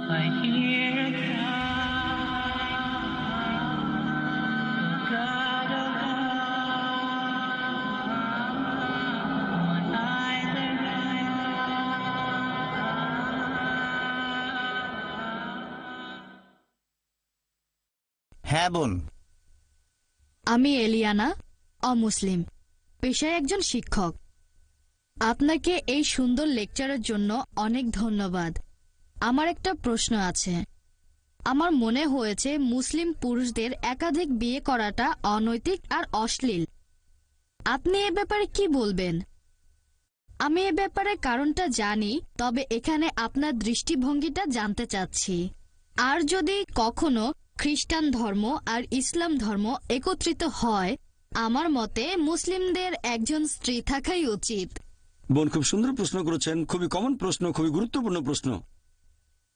I hear a cry, God of love, my eyes are হ্যাঁ বোন। আমি Eliana, অমুসলিম, পেশায় একজন শিক্ষক। আপনাকে এই সুন্দর লেকচারের জন্য অনেক ধন্যবাদ। আমার একটা প্রশ্ন আছে। আমার মনে হয়েছে মুসলিম পুরুষদের একাধিক বিয়ে করাটা অনৈতিক আর অশ্লীল। আপনি এ ব্যাপারে কি বলবেন? আমি এ ব্যাপারে কারণটা জানি, তবে এখানে আপনার দৃষ্টিভঙ্গিটা জানতে চাচ্ছি। আর যদি কখনো খ্রিস্টান ধর্ম আর ইসলাম ধর্ম একত্রিত হয়, আমার মতে মুসলিমদের একজন স্ত্রী থাকাই উচিত। বোন, খুব সুন্দর প্রশ্ন করেছেন, খুবই কমন প্রশ্ন, খুবই গুরুত্বপূর্ণ প্রশ্ন।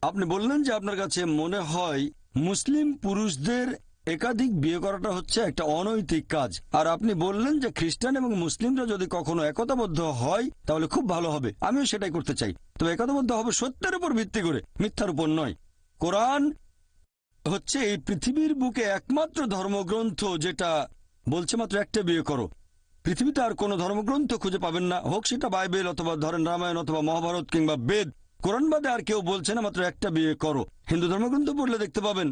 আপনি বললেন যে আপনার কাছে মনে হয় মুসলিম পুরুষদের একাধিক বিয়ে করাটা হচ্ছে একটা অনৈতিক কাজ, আর আপনি বললেন যে খ্রিস্টান এবং মুসলিমরা যদি কখনো একতাবদ্ধ হয় তাহলে খুব ভালো হবে। আমিও সেটাই করতে চাই, তবে একতাবদ্ধ হবে সত্যের উপর ভিত্তি করে, মিথ্যার উপর নয়। কোরআন হচ্ছে এই পৃথিবীর বুকে একমাত্র ধর্মগ্রন্থ যেটা বলছে মাত্র একটা বিয়ে করো। পৃথিবীতে আর কোনো ধর্মগ্রন্থ খুঁজে পাবেন না, হোক সেটা বাইবেল অথবা ধরেন রামায়ণ অথবা মহাভারত কিংবা বেদ, কোরআন বাদে আর কেউ বলছে না মাত্র একটা বিয়ে করো। হিন্দু ধর্মগ্রন্থ পড়লে দেখতে পাবেন,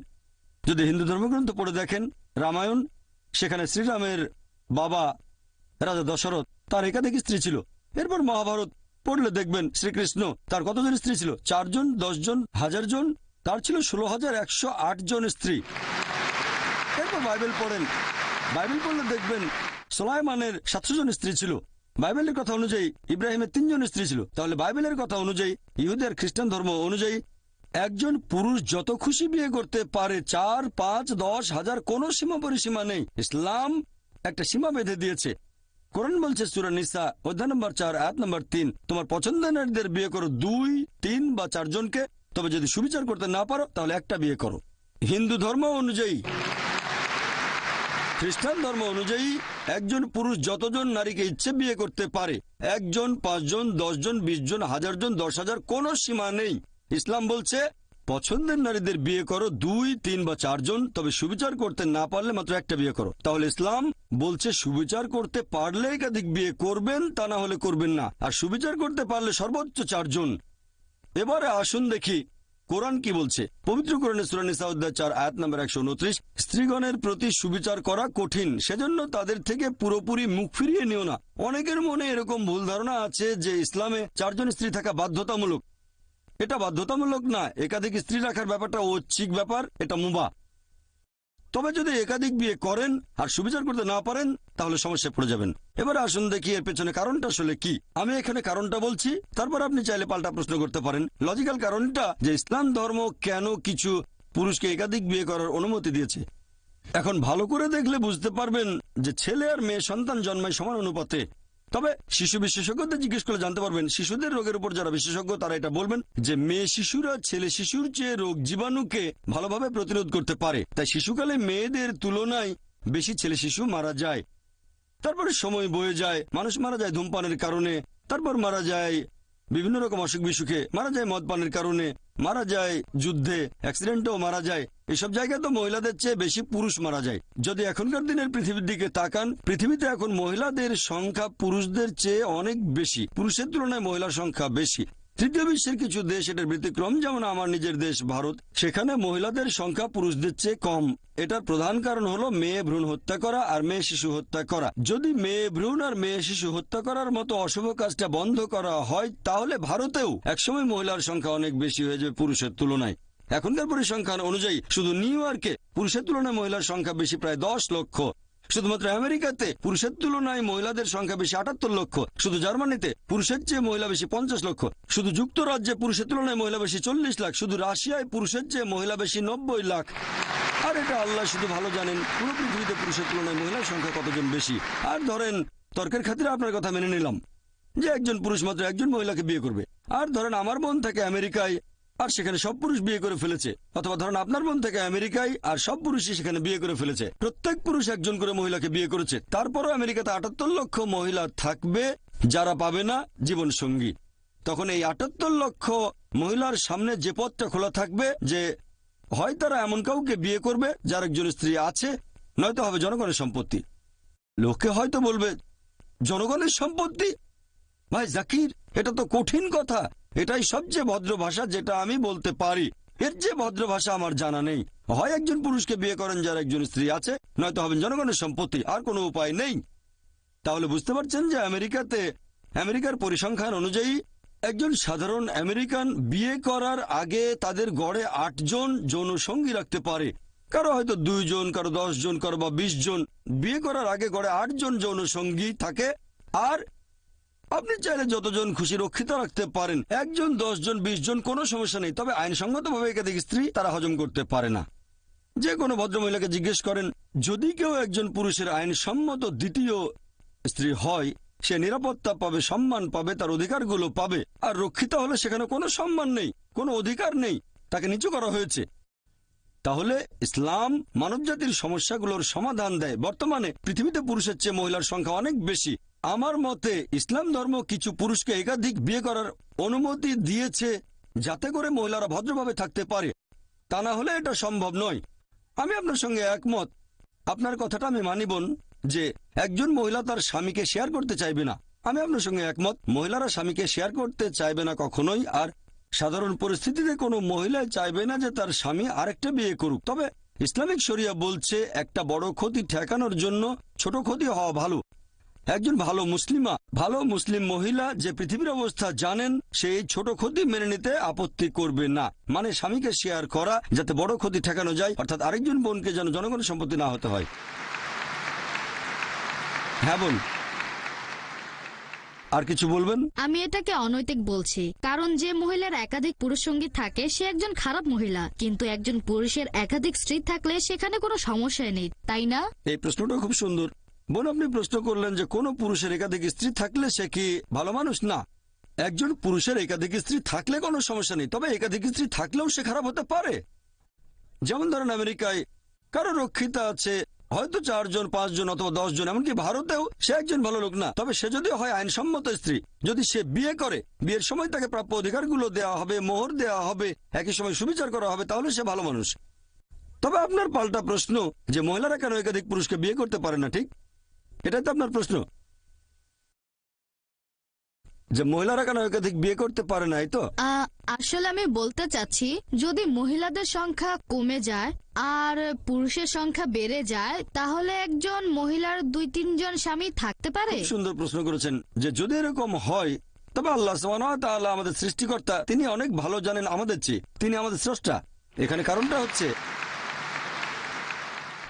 যদি হিন্দু ধর্মগ্রন্থ পড়ে দেখেন রামায়ণ, সেখানে শ্রীরামের বাবা রাজা দশরথ, তার একাধিক স্ত্রী ছিল। এরপর মহাভারত পড়লে দেখবেন শ্রীকৃষ্ণ, তার কতজন স্ত্রী ছিল? 4 জন, 10 জন, 1000 জন, তার ছিল 16,108 জন স্ত্রী। এরপর বাইবেল পড়েন, বাইবেল পড়লে দেখবেন সুলাইমানের 700 জন স্ত্রী ছিল। বাইবেলের কথা অনুযায়ী ইব্রাহিমের 3 জন স্ত্রী ছিল। তাহলে বাইবেলের কথা অনুযায়ী, ইহুদি আর খ্রিস্টান ধর্ম অনুযায়ী, একজন পুরুষ যত খুশি বিয়ে করতে পারে, 4, 5, 10, 1000, কোনো সীমা পরিসীমা নেই। ইসলাম একটা সীমা বেঁধে দিয়েছে। কোরআন বলছে সূরা নিসা অধ্যায় নম্বর 4 আয়াত নম্বর 3, তোমার পছন্দের নারীদের বিয়ে করো 2, 3 বা 4 জনকে, তবে যদি সুবিচার করতে না পারো তাহলে একটা বিয়ে করো। হিন্দু ধর্ম অনুযায়ী, খ্রিস্টান ধর্ম অনুযায়ী একজন পুরুষ যতজন নারীকে ইচ্ছে বিয়ে করতে পারে, 1 জন, 5 জন, 10 জন, 20 জন, 1000 জন, 10,000, কোনো সীমা নেই। ইসলাম বলছে পছন্দের নারীদের বিয়ে করো 2, 3 বা 4 জন, তবে সুবিচার করতে না পারলে মাত্র একটা বিয়ে করো। তাহলে ইসলাম বলছে সুবিচার করতে পারলে একাধিক বিয়ে করবেন, তা না হলে করবেন না, আর সুবিচার করতে পারলে সর্বোচ্চ 4 জন। এবারে আসুন দেখি কোরআন কি বলছে। পবিত্র কোরআনে সূরা নিসা অধ্যায় 4 আয়াত নম্বর 129, স্ত্রীগণের প্রতি সুবিচার করা কঠিন, সেজন্য তাদের থেকে পুরোপুরি মুখ ফিরিয়ে নিও না। অনেকের মনে এরকম ভুল ধারণা আছে যে ইসলামে 4 জন স্ত্রী থাকা বাধ্যতামূলক। এটা বাধ্যতামূলক না, একাধিক স্ত্রী রাখার ব্যাপারটা ঐচ্ছিক ব্যাপার, এটা মুবাহ। তবে যদি একাধিক বিয়ে করেন আর সুবিচার করতে না পারেন তাহলে সমস্যায় পড়ে যাবেন। এবার আসুন দেখি এর পেছনে কারণটা আসলে কি। আমি এখানে কারণটা বলছি, তারপর আপনি চাইলে পাল্টা প্রশ্ন করতে পারেন। লজিক্যাল কারণটা যে ইসলাম ধর্ম কেন কিছু পুরুষকে একাধিক বিয়ে করার অনুমতি দিয়েছে। এখন ভালো করে দেখলে বুঝতে পারবেন যে ছেলে আর মেয়ে সন্তান জন্মায় সমান অনুপাতে। তবে শিশু বিশেষজ্ঞদের জিজ্ঞেস করলে জানতে পারবেন, শিশুদের রোগের উপর যারা বিশেষজ্ঞ তারা এটা বলবেন যে মেয়ে শিশুরা ছেলে শিশুর চেয়ে রোগ জীবাণুকে ভালোভাবে প্রতিরোধ করতে পারে, তাই শিশুকালে মেয়েদের তুলনায় বেশি ছেলে শিশু মারা যায়। তারপরে সময় বয়ে যায়, মানুষ মারা যায় ধূমপানের কারণে, তারপর মারা যায় বিভিন্ন রকম অসুখ বিসুখে, মারা যায় মদ পানের কারণে, মারা যায় যুদ্ধে, অ্যাক্সিডেন্টেও মারা যায়। এসব জায়গায় তো মহিলাদের চেয়ে বেশি পুরুষ মারা যায়। যদি এখনকার দিনের পৃথিবীর দিকে তাকান, পৃথিবীতে এখন মহিলাদের সংখ্যা পুরুষদের চেয়ে অনেক বেশি, পুরুষের তুলনায় মহিলার সংখ্যা বেশি। তৃতীয় বিশ্বের কিছু দেশ এটার ব্যতিক্রম, যেমন আমার নিজের দেশ ভারত, সেখানে মহিলাদের সংখ্যা পুরুষদের চেয়ে কম। এটার প্রধান কারণ হলো মেয়ে ভ্রূণ হত্যা করা আর মেয়ে শিশু হত্যা করা। যদি মেয়ে ভ্রূণ আর মেয়ে শিশু হত্যা করার মতো অশুভ কাজটা বন্ধ করা হয় তাহলে ভারতেও একসময় মহিলার সংখ্যা অনেক বেশি হয়ে যাবে পুরুষের তুলনায়। এখনকার পরিসংখ্যান অনুযায়ী শুধু নিউ ইয়র্কে পুরুষের তুলনায় মহিলার সংখ্যা বেশি প্রায় 10 লক্ষ। শুধুমাত্র আমেরিকাতে পুরুষের তুলনায় মহিলাদের সংখ্যা বেশি 78 লক্ষ। শুধু জার্মানিতে পুরুষের চেয়ে মহিলা বেশি 50 লক্ষ। শুধু যুক্তরাজ্যে পুরুষের তুলনায় মহিলা বেশি 40 লাখ। শুধু রাশিয়ায় পুরুষের চেয়ে মহিলা বেশি 90 লাখ। আর এটা আল্লাহ শুধু ভালো জানেন পুরো পৃথিবীতে পুরুষের তুলনায় মহিলার সংখ্যা কতজন বেশি। আর ধরেন তর্কের খাতিরে আপনার কথা মেনে নিলাম যে একজন পুরুষ মাত্র একজন মহিলাকে বিয়ে করবে। আর ধরেন আমার বোন থাকে আমেরিকায় আর সেখানে সব পুরুষ বিয়ে করে ফেলেছে, অথবা ধরেন আপনার বোন থেকে আমেরিকায় আর সব পুরুষই সেখানে বিয়ে করে ফেলেছে। প্রত্যেক পুরুষ একজন করে মহিলাকে বিয়ে করেছে। তারপরও আমেরিকাতে 78 লক্ষ মহিলা থাকবে যারা পাবে না জীবন সঙ্গী। তখন এই 78 লক্ষ মহিলার সামনে যে পথটা খোলা থাকবে যে হয় তারা এমন কাউকে বিয়ে করবে যার একজন স্ত্রী আছে, নয়তো হবে জনগণের সম্পত্তি। লোকে হয়তো বলবে জনগণের সম্পত্তি? ভাই জাকির, এটা তো কঠিন কথা। এটাই সবচেয়ে ভদ্র ভাষা যেটা আমি বলতে পারি। এর যে ভদ্র ভাষা আমার জানা নেই। হয় একজন পুরুষকে বিয়ে করেন যার একজন স্ত্রী আছে, নয়তো হবেন জনগণের সম্পত্তি, আর কোনো উপায় নেই। তাহলে বুঝতে পারছেন যে আমেরিকার পরিসংখ্যান অনুযায়ী একজন সাধারণ আমেরিকান বিয়ে করার আগে তাদের গড়ে 8 জন যৌন সঙ্গী রাখতে পারে। কারো হয়তো 2 জন, কারো 10 জন, কারো বা 20 জন। বিয়ে করার আগে গড়ে 8 জন যৌন সঙ্গী থাকে। আর আপনি চাইলে যতজন খুশি রক্ষিত রাখতে পারেন, 1 জন, 10 জন, 20 জন, কোনো সমস্যা নেই। তবে আইনসঙ্গতভাবে একাধিক স্ত্রী তারা হজম করতে পারে না। যে কোনো ভদ্রমহিলাকে জিজ্ঞেস করেন, যদি কেউ একজন পুরুষের আইনসম্মত দ্বিতীয় স্ত্রী হয়, সে নিরাপত্তা পাবে, সম্মান পাবে, তার অধিকারগুলো পাবে। আর রক্ষিতা হলে সেখানে কোনো সম্মান নেই, কোনো অধিকার নেই, তাকে নিচু করা হয়েছে। তাহলে ইসলাম মানবজাতির সমস্যাগুলোর সমাধান দেয়। বর্তমানে পৃথিবীতে পুরুষের চেয়ে মহিলার সংখ্যা অনেক বেশি। আমার মতে ইসলাম ধর্ম কিছু পুরুষকে একাধিক বিয়ে করার অনুমতি দিয়েছে, যাতে করে মহিলারা ভদ্রভাবে থাকতে পারে। তা না হলে এটা সম্ভব নয়। আমি আপনার সঙ্গে একমত। আপনার কথাটা আমি মানিবন যে একজন মহিলা তার স্বামীকে শেয়ার করতে চাইবে না। আমি আপনার সঙ্গে একমত, মহিলারা স্বামীকে শেয়ার করতে চাইবে না কখনোই। আর সাধারণ পরিস্থিতিতে কোনো মহিলা চাইবে না যে তার স্বামী আরেকটা বিয়ে করুক। তবে ইসলামিক শরিয়া বলছে একটা বড় ক্ষতি ঠেকানোর জন্য ছোট ক্ষতি হওয়া ভালো। একজন ভালো মুসলিম মহিলা যে পৃথিবীর অবস্থা জানেন, সেই ছোট ক্ষতি মেনে নিতে আপত্তি করবে না। মানে স্বামীকে শেয়ার করা, যাতে বড় ক্ষতি ঠেকানো যায়, অর্থাৎ আরেকজন বোনকে যেন জনগণের সম্পত্তি না হতে হয়। হ্যাঁ বোন, আর কিছু বলবেন? আমি এটাকে অনৈতিক বলছি, কারণ যে মহিলার একাধিক পুরুষ সঙ্গী থাকে সে একজন খারাপ মহিলা, কিন্তু একজন পুরুষের একাধিক স্ত্রী থাকলে সেখানে কোনো সমস্যা নেই, তাই না? এই প্রশ্নটা খুব সুন্দর। বোন, আপনি প্রশ্ন করলেন যে কোনো পুরুষের একাধিক স্ত্রী থাকলে সে কি ভালো মানুষ? না, একজন পুরুষের একাধিক স্ত্রী থাকলে কোনো সমস্যা নেই, তবে একাধিক স্ত্রী থাকলেও সে খারাপ হতে পারে। যেমন ধরেন আমেরিকায় কারো রক্ষিতা আছে, হয়তো 4 জন, 5 জন অথবা 10 জন। এমনকি ভারতেও সে একজন ভালো লোক না, তবে সে যদি হয় আইনসম্মত স্ত্রী, যদি সে বিয়ে করে, বিয়ের সময় তাকে প্রাপ্য অধিকারগুলো দেওয়া হবে, মোহর দেওয়া হবে, একই সময় সুবিচার করা হবে, তাহলে সে ভালো মানুষ। তবে আপনার পাল্টা প্রশ্ন যে মহিলারা কেন একাধিক পুরুষকে বিয়ে করতে পারে না, ঠিক এটাই তো আপনার প্রশ্ন, যে মহিলারা কেন একাধিক বিয়ে করতে পারে না, এই তো? আসলে আমি বলতে চাচ্ছি, যদি মহিলাদের সংখ্যা কমে যায় আর পুরুষের সংখ্যা বেড়ে যায়, তাহলে একজন মহিলার 2-3 জন স্বামী থাকতে পারে। খুব সুন্দর প্রশ্ন করেছেন যে যদি এরকম হয়, তবে আল্লাহ সুবহানাহু ওয়া তাআলা আমাদের সৃষ্টিকর্তা, তিনি অনেক ভালো জানেন আমাদের চেয়ে, তিনি আমাদের স্রষ্টা। এখানে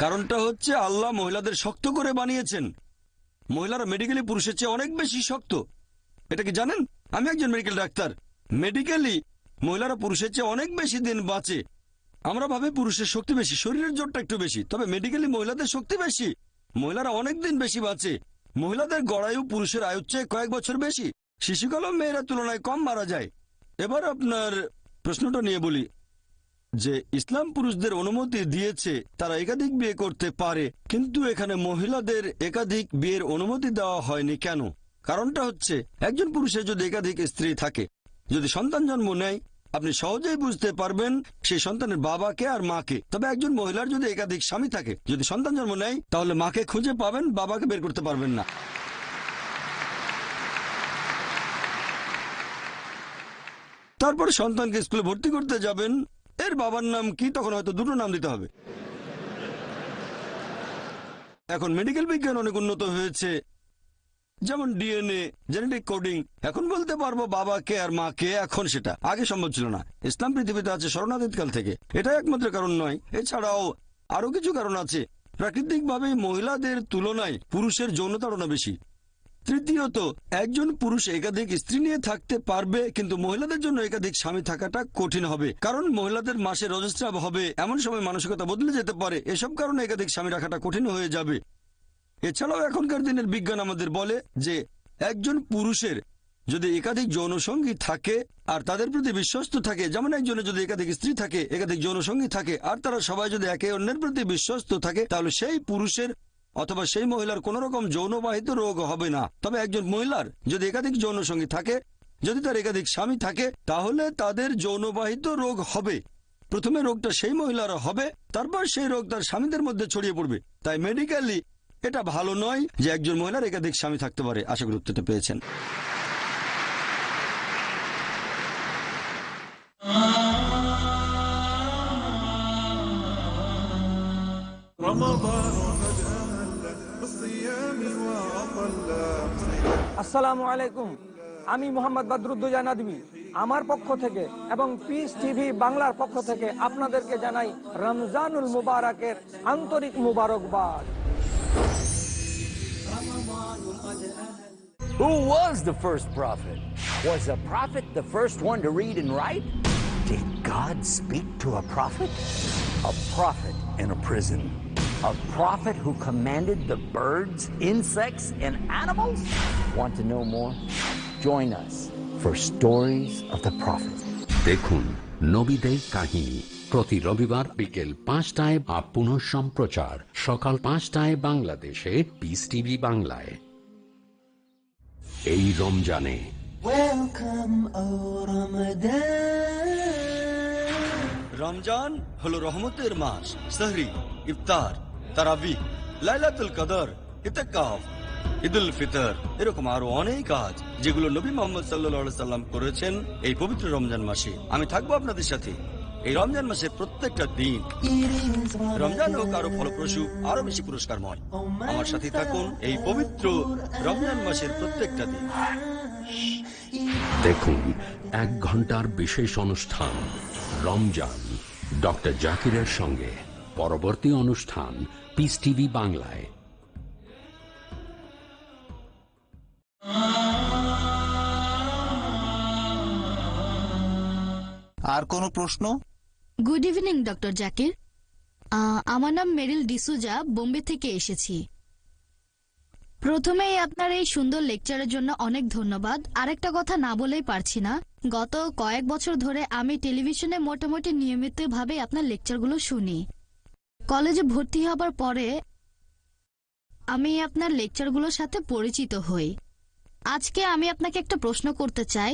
কারণটা হচ্ছে আল্লাহ মহিলাদের শক্ত করে বানিয়েছেন। মহিলারা মেডিকেলি পুরুষের চেয়ে অনেক বেশি শক্ত। এটা কি জানেন? আমি একজন মেডিকেল ডাক্তার। মেডিকেলি মহিলারা পুরুষের চেয়ে অনেক বেশি দিন বাঁচে। আমরা ভাবি পুরুষের শক্তি বেশি, শরীরের জোরটা একটু বেশি, তবে মেডিকেলি মহিলাদের শক্তি বেশি। মহিলারা অনেক দিন বেশি বাঁচে। মহিলাদের গড়ায়ু পুরুষের আয়ুর চেয়ে কয়েক বছর বেশি। শিশুকালেও মেয়েরা তুলনায় কম মারা যায়। এবার আপনার প্রশ্নটা নিয়ে বলি যে ইসলাম পুরুষদের অনুমতি দিয়েছে তারা একাধিক বিয়ে করতে পারে, কিন্তু এখানে মহিলাদের একাধিক বিয়ের অনুমতি দেওয়া হয়নি কেন? কারণটা হচ্ছে একজন পুরুষের যদি একাধিক স্ত্রী থাকে, যদি সন্তান জন্ম নেয়, আপনি সহজেই বুঝতে পারবেন সেই সন্তানের বাবাকে আর মাকে। তবে একজন মহিলার যদি একাধিক স্বামী থাকে, যদি সন্তান জন্ম নেয়, তাহলে মাকে খুঁজে পাবেন, বাবাকে বের করতে পারবেন না। তারপরে সন্তানকে স্কুলে ভর্তি করতে যাবেন, এর বাবার নাম কি? তখন হয়তো 2টো নাম দিতে হবে। এখন মেডিকেল বিজ্ঞান অনেক উন্নত হয়েছে, যেমন ডিএনএ, জেনেটিক কোডিং। এখন বলতে পারবো বাবাকে আর মাকে, এখন সেটা আগে সম্ভব ছিল না। ইসলাম পৃথিবীতে আছে শরণাতীতকাল থেকে, এটা একমাত্র কারণ নয়, এছাড়াও আরো কিছু কারণ আছে। প্রাকৃতিকভাবে মহিলাদের তুলনায় পুরুষের যৌনতাড়না বেশি। তৃতীয়ত, একজন পুরুষ একাধিক স্ত্রী নিয়ে থাকতে পারবে, কিন্তু মহিলাদের জন্য একাধিক স্বামী থাকাটা কঠিন হবে, কারণ মহিলাদের মাসে রজস্রাব হবে, এমন সময় মানসিকতা বদলে যেতে পারে। এসব কারণে একাধিক স্বামী রাখাটা কঠিন হয়ে যাবে। এছাড়াও এখনকার দিনের বিজ্ঞান আমাদের বলে যে একজন পুরুষের যদি একাধিক যৌনসঙ্গী থাকে আর তাদের প্রতি বিশ্বস্ত থাকে, যেমন একজনের যদি একাধিক স্ত্রী থাকে, একাধিক যৌনসঙ্গী থাকে, আর তারা সবাই যদি একে অন্যের প্রতি বিশ্বস্ত থাকে, তাহলে সেই পুরুষের অথবা সেই মহিলার কোন রকম যৌনবাহিত রোগ হবে না। তবে একজন মহিলার যদি একাধিক যৌনসঙ্গী থাকে, যদি তার একাধিক স্বামী থাকে তাহলে তাদের যৌনবাহিত রোগ হবে। প্রথমে রোগটা সেই মহিলারা হবে, তারপর সেই রোগ তার স্বামীদের মধ্যে ছড়িয়ে পড়বে। তাই মেডিকেলি এটা ভালো নয় যে একজন মহিলার একাধিক স্বামী থাকতে পারে। আশা করি উত্তরটা পেয়েছেন। আসসালামু আলাইকুম, আমি মোহাম্মদ বদরুদ্দোজা নদভী আমার পক্ষ থেকে এবং পিস টিভি বাংলার পক্ষ থেকে আপনাদেরকে জানাই রমজানুল মুবারকের আন্তরিক মুবারকবাদ। Who was the first prophet? Was a prophet the first one to read and write? Did God speak to a prophet? A prophet in a prison. A prophet who commanded the birds, insects, and animals? Want to know more? Join us for Stories of the Prophet. দেখুন নবীদের কাহিনী প্রতি রবিবার বিকেল 5টায় বা পুনঃ সম্প্রচার সকাল 5টায় বাংলাদেশে পিস টিভি বাংলায়। এই রমজানে রমজান হলো রহমতের মাস। সেহরি, ইফতার, তারাবি, লাইলাতুল কদর, ইতিকাফ, ঈদুল ফিতর, এরকম আরো অনেক কাজ যেগুলো নবী মুহাম্মদ সাল্লাল্লাহু আলাইহি সাল্লাম করেছেন এই পবিত্র রমজান মাসে। আমি থাকবো আপনাদের সাথে এই রমজান মাসে প্রত্যেকটা দিন। রমজান হোক আরো ফলপ্রসূ, আরো বেশি পুরস্কারময়। আমার সাথে থাকুন এই পবিত্র রমজান মাসের প্রত্যেকটা দিন। দেখুন 1 ঘন্টার বিশেষ অনুষ্ঠান রমজান ডক্টর জাকিরের সঙ্গে। পরবর্তী অনুষ্ঠান পিস টিভি বাংলায়। আর কোনো প্রশ্ন? Good evening doctor Zakir. আমার নাম মেরিল ডিসুজা, বোম্বে থেকে এসেছি। প্রথমেই আপনার এই সুন্দর লেকচারের জন্য অনেক ধন্যবাদ। আরেকটা কথা না বলেই পারছি না, গত কয়েক বছর ধরে আমি টেলিভিশনে মোটামুটি নিয়মিতভাবে আপনার লেকচারগুলো শুনি। কলেজে ভর্তি হবার পরে আমি আপনার লেকচারগুলোর সাথে পরিচিত হই। আজকে আমি আপনাকে একটা প্রশ্ন করতে চাই।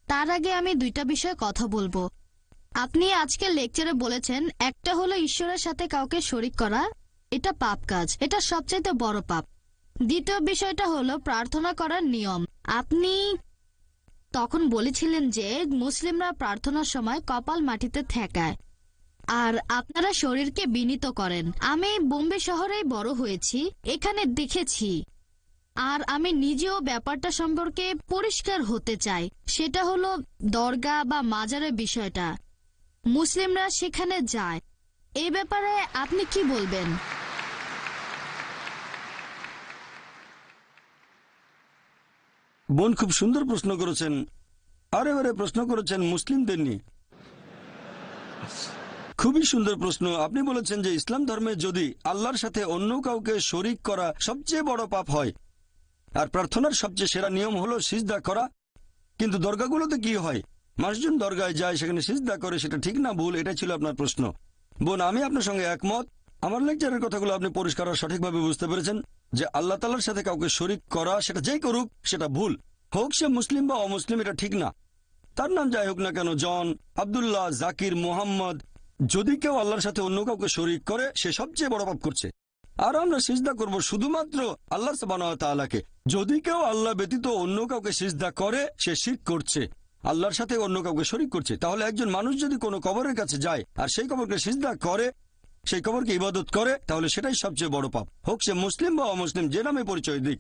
তার আগে আমি 2টা বিষয়ে কথা বলবো। আপনি আজকে লেকচারে বলেছেন, একটা হলো ঈশ্বরের সাথে কাউকে শরিক করা, এটা পাপ কাজ, এটা সবচাইতে বড় পাপ। দ্বিতীয় বিষয়টা হলো প্রার্থনা করার নিয়ম। আপনি তখন বলেছিলেন যে মুসলিমরা প্রার্থনার সময় কপাল মাটিতে ঠেকায় আর আপনারা শরীরকে বিনীত করেন। আমি বোম্বে শহরেই বড় হয়েছি, এখানে দেখেছি, আর আমি নিজেও ব্যাপারটা সম্পর্কে পরিষ্কার হতে চাই। সেটা হলো দরগা বা মাজারের বিষয়টা। মুসলিমরা সেখানে যায়, এই ব্যাপারে আপনি কি বলবেন? বোন খুব সুন্দর প্রশ্ন করেছেন। আরে প্রশ্ন করেছেন মুসলিমদের নিয়ে, খুবই সুন্দর প্রশ্ন। আপনি বলেছেন যে ইসলাম ধর্মে যদি আল্লাহর সাথে অন্য কাউকে শরিক করা সবচেয়ে বড় পাপ হয়, আর প্রার্থনার সবচেয়ে সেরা নিয়ম হলো সিজদা করা। কিন্তু দরগাগুলোতে কি হয়? মানুষজন দরগায় যায়, সেখানে সিজদা করে, সেটা ঠিক না ভুল? এটাই ছিল আপনার প্রশ্ন। বোন, আমি আপনার সঙ্গে একমত। আমার লেকচারের কথাগুলো আপনি পরিষ্কার আর সঠিকভাবে বুঝতে পেরেছেন যে আল্লাহ তাআলার সাথে কাউকে শরিক করা, সেটা যেই করুক সেটা ভুল। হোক সে মুসলিম বা অমুসলিম, এটা ঠিক না। তার নাম যাই হোক না কেন, জন, আব্দুল্লাহ, জাকির, মোহাম্মদ, যদি কেউ আল্লাহর সাথে অন্য কাউকে শরিক করে সে সবচেয়ে বড় পাপ করছে। আর আমরা সিজদা করব শুধুমাত্র আল্লাহ সুবহানাহু ওয়া তাআলাকে। যদি কেউ আল্লাহ ব্যতীত অন্য কাউকে সিজদা করে সে শিরক করছে, আল্লাহর সাথে অন্য কাউকে শরিক করছে। তাহলে একজন মানুষ যদি কোনো কবরের কাছে যায় আর সেই কবরকে সিজদা করে, সেই কবরকে ইবাদত করে, তাহলে সেটাই সবচেয়ে বড় পাপ, হোক সে মুসলিম বা অমুসলিম, যে নামে পরিচয় দিক।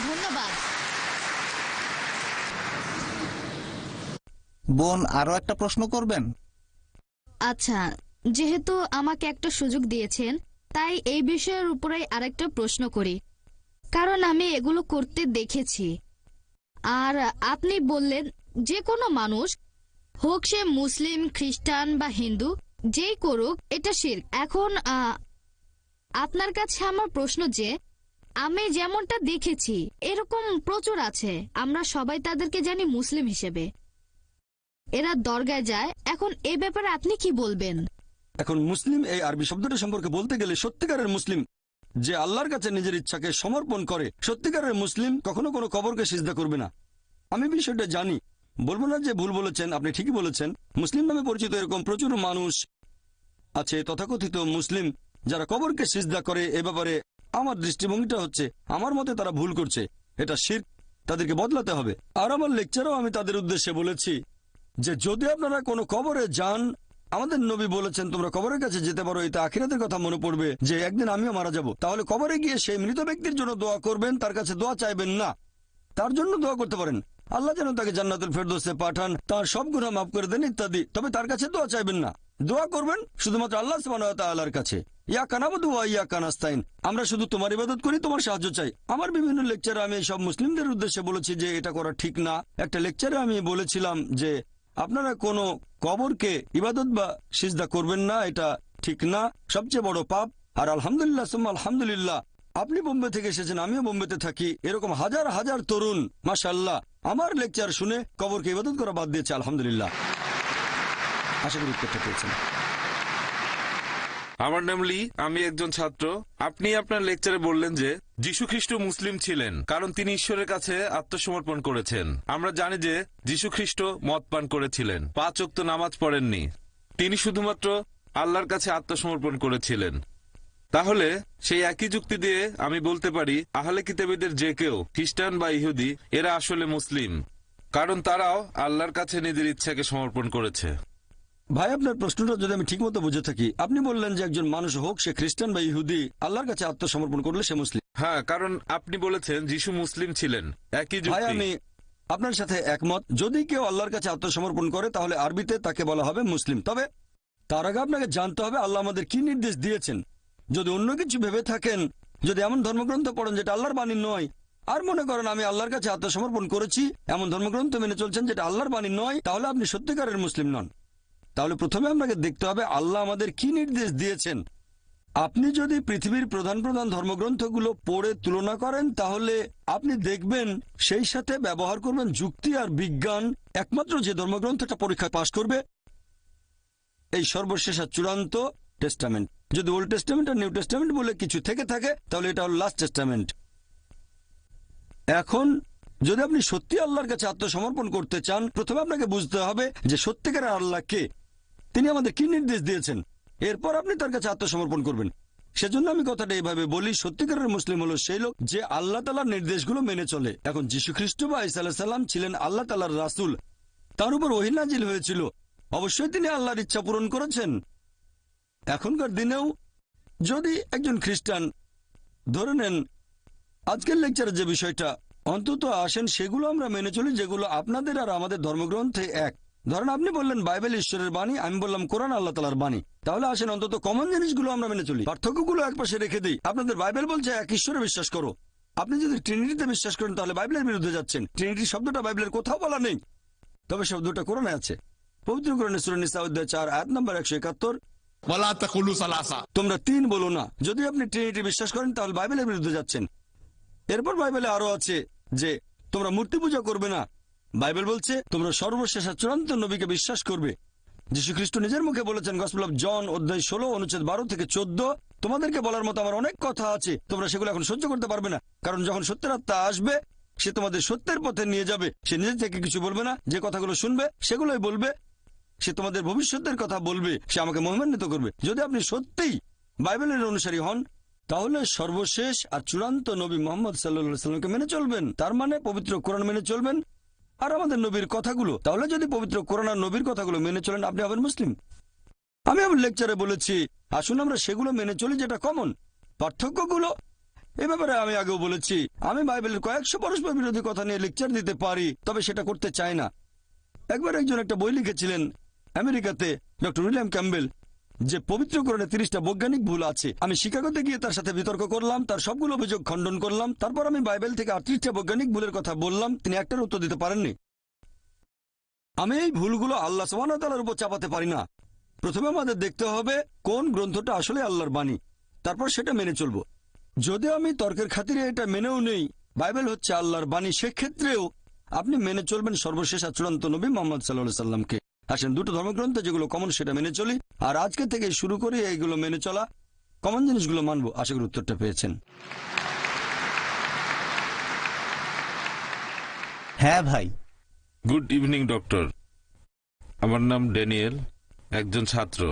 ধন্যবাদ। বোন, আরো একটা প্রশ্ন করবেন? আচ্ছা, যেহেতু আমাকে একটা সুযোগ দিয়েছেন, তাই এই বিষয়ের উপরেই আরেকটা প্রশ্ন করি, কারণ আমি এগুলো করতে দেখেছি। আর আপনি বললেন যে কোনো মানুষ, হোক সে মুসলিম, খ্রিস্টান বা হিন্দু, যেই করুক এটা শিরক। এখন আপনার কাছে আমার প্রশ্ন যে আমি যেমনটা দেখেছি এরকম প্রচুর আছে, আমরা সবাই তাদেরকে জানি মুসলিম হিসেবে, এরা দরগায় যায়। এখন এই ব্যাপারে আপনি কি বলবেন? এখন মুসলিম এই আরবি শব্দটা সম্পর্কে বলতে গেলে সত্যিকারের মুসলিম যে আল্লাহর কাছে নিজের ইচ্ছাকে সমর্পণ করে, সত্যিকারের মুসলিম কখনো কোনো কবরকে সিজদা করবে না। আমি বিষয়টা জানি, বলবো না যে ভুল বলেছেন, আপনি ঠিকই বলেছেন। মুসলিম নামে পরিচিত এরকম প্রচুর মানুষ আছে তথাকথিত মুসলিম যারা কবরকে সিজদা করে। এ ব্যাপারে আমার দৃষ্টিভঙ্গিটা হচ্ছে, আমার মতে তারা ভুল করছে, এটা শিরক, তাদেরকে বদলাতে হবে। আর আমার লেকচারেও আমি তাদের উদ্দেশ্যে বলেছি যে যদি আপনারা কোনো কবরে যান, আমাদের নবী বলেছেন তোমরা কবরের কাছে যেতে পারো, এতে আখিরাতের কথা মনে পড়বে যে একদিন আমিও মারা যাব। তাহলে কবরে গিয়ে সেই মৃত ব্যক্তির জন্য দোয়া করবেন, তার কাছে দোয়া চাইবেন না, তার জন্য দোয়া করতে পারেন আল্লাহ যেন তাকে জান্নাতুল ফেরদৌসে পাঠান, তার সব গুনাহ মাফ করে দেন ইত্যাদি। তবে তার কাছে দোয়া চাইবেন না, দোয়া করবেন শুধুমাত্র আল্লাহ সুবহানাহু ওয়া তাআলার কাছে। ইয়া কানাবুদু ওয়া ইয়া কানাস্তাইন, আমরা শুধু তোমার ইবাদত করি, তোমার সাহায্য চাই। আমার বিভিন্ন লেকচারে আমি সব মুসলিমদের উদ্দেশ্যে বলেছি যে এটা করা ঠিক না। একটা লেকচারে আমি বলেছিলাম যে আপনারা কোনো কবরকে ইবাদত বা সিজদা করবেন না, এটা ঠিক না, সবচেয়ে বড় পাপ। আর আলহামদুলিল্লাহ সুম্মা আলহামদুলিল্লাহ, আপনি বোম্বে থেকে এসেছেন, আমিও বোম্বেতে থাকি, এরকম হাজার হাজার তরুণ মাশাআল্লাহ আমার লেকচার শুনে কবরকে ইবাদত করা বাদ দিয়েছে, আলহামদুলিল্লাহ। আশা করি উত্তরটা পেয়েছেন। আমার নাম লি, আমি একজন ছাত্র। আপনি আপনার লেকচারে বললেন যে যীশু খ্রিস্ট মুসলিম ছিলেন কারণ তিনি ঈশ্বরের কাছে আত্মসমর্পণ করেছেন। আমরা জানি যে যীশু খ্রিস্ট মদ পান করেছিলেন, 5 ওয়াক্ত নামাজ পড়েননি, তিনি শুধুমাত্র আল্লাহর কাছে আত্মসমর্পণ করেছিলেন। তাহলে সেই একই যুক্তি দিয়ে আমি বলতে পারি আহলে কিতাবীদের যে কেউ খ্রিস্টান বা ইহুদি এরা আসলে মুসলিম, কারণ তারাও আল্লাহর কাছে নিজের ইচ্ছাকে সমর্পণ করেছে। ভাই আপনার প্রশ্নটা যদি আমি ঠিকমতো বুঝে থাকি, আপনি বললেন যে একজন মানুষ হোক সে খ্রিস্টান বা ইহুদি, আল্লাহর কাছে আত্মসমর্পণ করলে সে মুসলিম। হ্যাঁ, কারণ আপনি বলেছেন যীশু মুসলিম ছিলেন, একই ভাই যুক্তি। আমি আপনার সাথে একমত। যদি কেউ আল্লাহর কাছে আত্মসমর্পণ করে তাহলে আরবিতে তাকে বলা হবে মুসলিম। তবে তার আগে আপনাকে জানতে হবে আল্লাহ আমাদের কি নির্দেশ দিয়েছেন। যদি অন্য কিছু ভেবে থাকেন, যদি এমন ধর্মগ্রন্থ পড়েন যেটা আল্লাহর বাণী নয়, আর মনে করেন আমি আল্লাহর কাছে আত্মসমর্পণ করেছি, এমন ধর্মগ্রন্থ মেনে চলছেন যেটা আল্লাহর বাণী নয়, তাহলে আপনি সত্যিকারের মুসলিম নন। তাহলে প্রথমে আপনাকে দেখতে হবে আল্লাহ আমাদের কি নির্দেশ দিয়েছেন। আপনি যদি পৃথিবীর প্রধান প্রধান ধর্মগ্রন্থগুলো পড়ে তুলনা করেন, তাহলে আপনি দেখবেন সেই সাথে ব্যবহার করবেন যুক্তি আর বিজ্ঞান। একমাত্র যে ধর্মগ্রন্থটা পরীক্ষায় পাশ করবে এই সর্বশেষ আর চূড়ান্ত টেস্টামেন্ট। যদি ওল্ড টেস্টামেন্ট আর নিউ টেস্টামেন্ট বলে কিছু থেকে থাকে তাহলে এটা হল লাস্ট টেস্টামেন্ট। এখন যদি আপনি সত্যি আল্লাহর কাছে আত্মসমর্পণ করতে চান, প্রথমে আপনাকে বুঝতে হবে যে সত্যিকারের আল্লাহ কে, তিনি আমাদের কি নির্দেশ দিয়েছেন, এরপর আপনি তার কাছে আত্মসমর্পণ করবেন। সেজন্য আমি কথাটা এইভাবে বলি, সত্যিকারের মুসলিম হলো সেই লোক যে আল্লাহ তাআলার নির্দেশগুলো মেনে চলে। এখন যীশু খ্রিস্ট বা ঈসা আলাইহিস সালাম ছিলেন আল্লাহ তাআলার রাসূল, তার উপর ওহী নাজিল হয়েছিল, অবশ্যই তিনি আল্লাহর ইচ্ছা পূরণ করেছেন। এখনকার দিনেও যদি একজন খ্রিস্টান, ধরে নেন আজকের লেকচারে যে বিষয়টা অন্তত আসেন সেগুলো আমরা মেনে চলি যেগুলো আপনাদের আর আমাদের ধর্মগ্রন্থে এক। ধরেন আপনি বললেন বাইবেল ঈশ্বরের বাণী, আমি বললাম কোরআন আল্লাহ তাআলার বাণী। তাহলে আসেন অন্তত কমন জিনিসগুলো আমরা মেনে চলি, পার্থক্যগুলো একপাশে রেখে দিই। আপনাদের বাইবেল বলছে এক ঈশ্বরে বিশ্বাস করো, আপনি যদি ট্রিনিটিতে বিশ্বাস করেন তাহলে বাইবেলের বিরুদ্ধে যাচ্ছেন। ট্রিনিটি শব্দটা বাইবেলের কোথাও বলা নেই, তবে শব্দটা কোরআনে আছে। পবিত্র কোরআনে সূরা নিসা অধ্যায় 4 আয়াত নম্বর 171, তোমরা 3 বলো না। যদি আপনি ট্রিনিটি বিশ্বাস করেন তাহলে বাইবেলের বিরুদ্ধে যাচ্ছেন। এরপর বাইবেলে আরো আছে যে তোমরা মূর্তি পূজা করবে না। বাইবেল বলছে তোমরা সর্বশেষ আর চূড়ান্ত নবীকে বিশ্বাস করবে। যীশু খ্রিস্ট নিজের মুখে বলেছেন গসপেল অফ জন অধ্যায় 16 অনুচ্ছেদ 12 থেকে 14, তোমাদেরকে বলার মতো আমার অনেক কথা আছে, তোমরা সেগুলো এখন সহ্য করতে পারবে না, কারণ যখন সত্যের আত্মা আসবে সে তোমাদের সত্যের পথে নিয়ে যাবে। সে নিজে থেকে কিছু বলবে না, যে কথাগুলো শুনবে সেগুলোই বলবে। সে তোমাদের ভবিষ্যতের কথা বলবে, সে আমাকে মহিমান্বিত করবে। যদি আপনি সত্যিই বাইবেলের অনুসারী হন তাহলে সর্বশেষ আর চূড়ান্ত নবী মুহাম্মদ সাল্লাল্লাহু আলাইহি সাল্লামকে মেনে চলবেন, তার মানে পবিত্র কোরআন মেনে চলবেন আর আমাদের নবীর কথাগুলো। তাহলে যদি পবিত্র কোরআন আর নবীর কথাগুলো মেনে চলেন আপনি হবেন মুসলিম। আমি আমার লেকচারে বলেছি আসুন আমরা সেগুলো মেনে চলি যেটা কমন। পার্থক্যগুলো এ ব্যাপারে আমি আগেও বলেছি, আমি বাইবেলের কয়েকশো পরস্পর বিরোধী কথা নিয়ে লেকচার দিতে পারি, তবে সেটা করতে চাই না। একবার একজন একটা বই লিখেছিলেন আমেরিকাতে, ডক্টর উইলিয়াম ক্যাম্বেল, যে পবিত্র কোরআনে 30টা বৈজ্ঞানিক ভুল আছে। আমি শিকাগোতে গিয়ে তার সাথে বিতর্ক করলাম, তার সবগুলো অভিযোগ খণ্ডন করলাম। তারপর আমি বাইবেল থেকে 38টা বৈজ্ঞানিক ভুলের কথা বললাম, তিনি একটার উত্তর দিতে পারেননি। আমি এই ভুলগুলো আল্লাহ সুবহানাহু ওয়া তাআলার উপর চাপাতে পারি না। প্রথমে আমাদের দেখতে হবে কোন গ্রন্থটা আসলে আল্লাহর বাণী, তারপর সেটা মেনে চলবো। যদি আমি তর্কের খাতিরে এটা মেনেও নেই বাইবেল হচ্ছে আল্লাহর বাণী, সেক্ষেত্রেও আপনি মেনে চলবেন সর্বশেষ আর চূড়ান্ত নবী মুহাম্মদ সাল্লাল্লাহু আলাইহি সাল্লামকে। আসেন দুটো ধর্মগ্রন্থে যেগুলো কমন সেটা মেনে চলি, আর আজকে থেকে শুরু করি এইগুলো মেনে চলা, কমন জিনিসগুলো মানবো। আশা করি উত্তরটা পেয়েছেন। হ্যাঁ ভাই, গুড ইভিনিং ডক্টর। আমার নাম ড্যানিয়েল, একজন ছাত্র।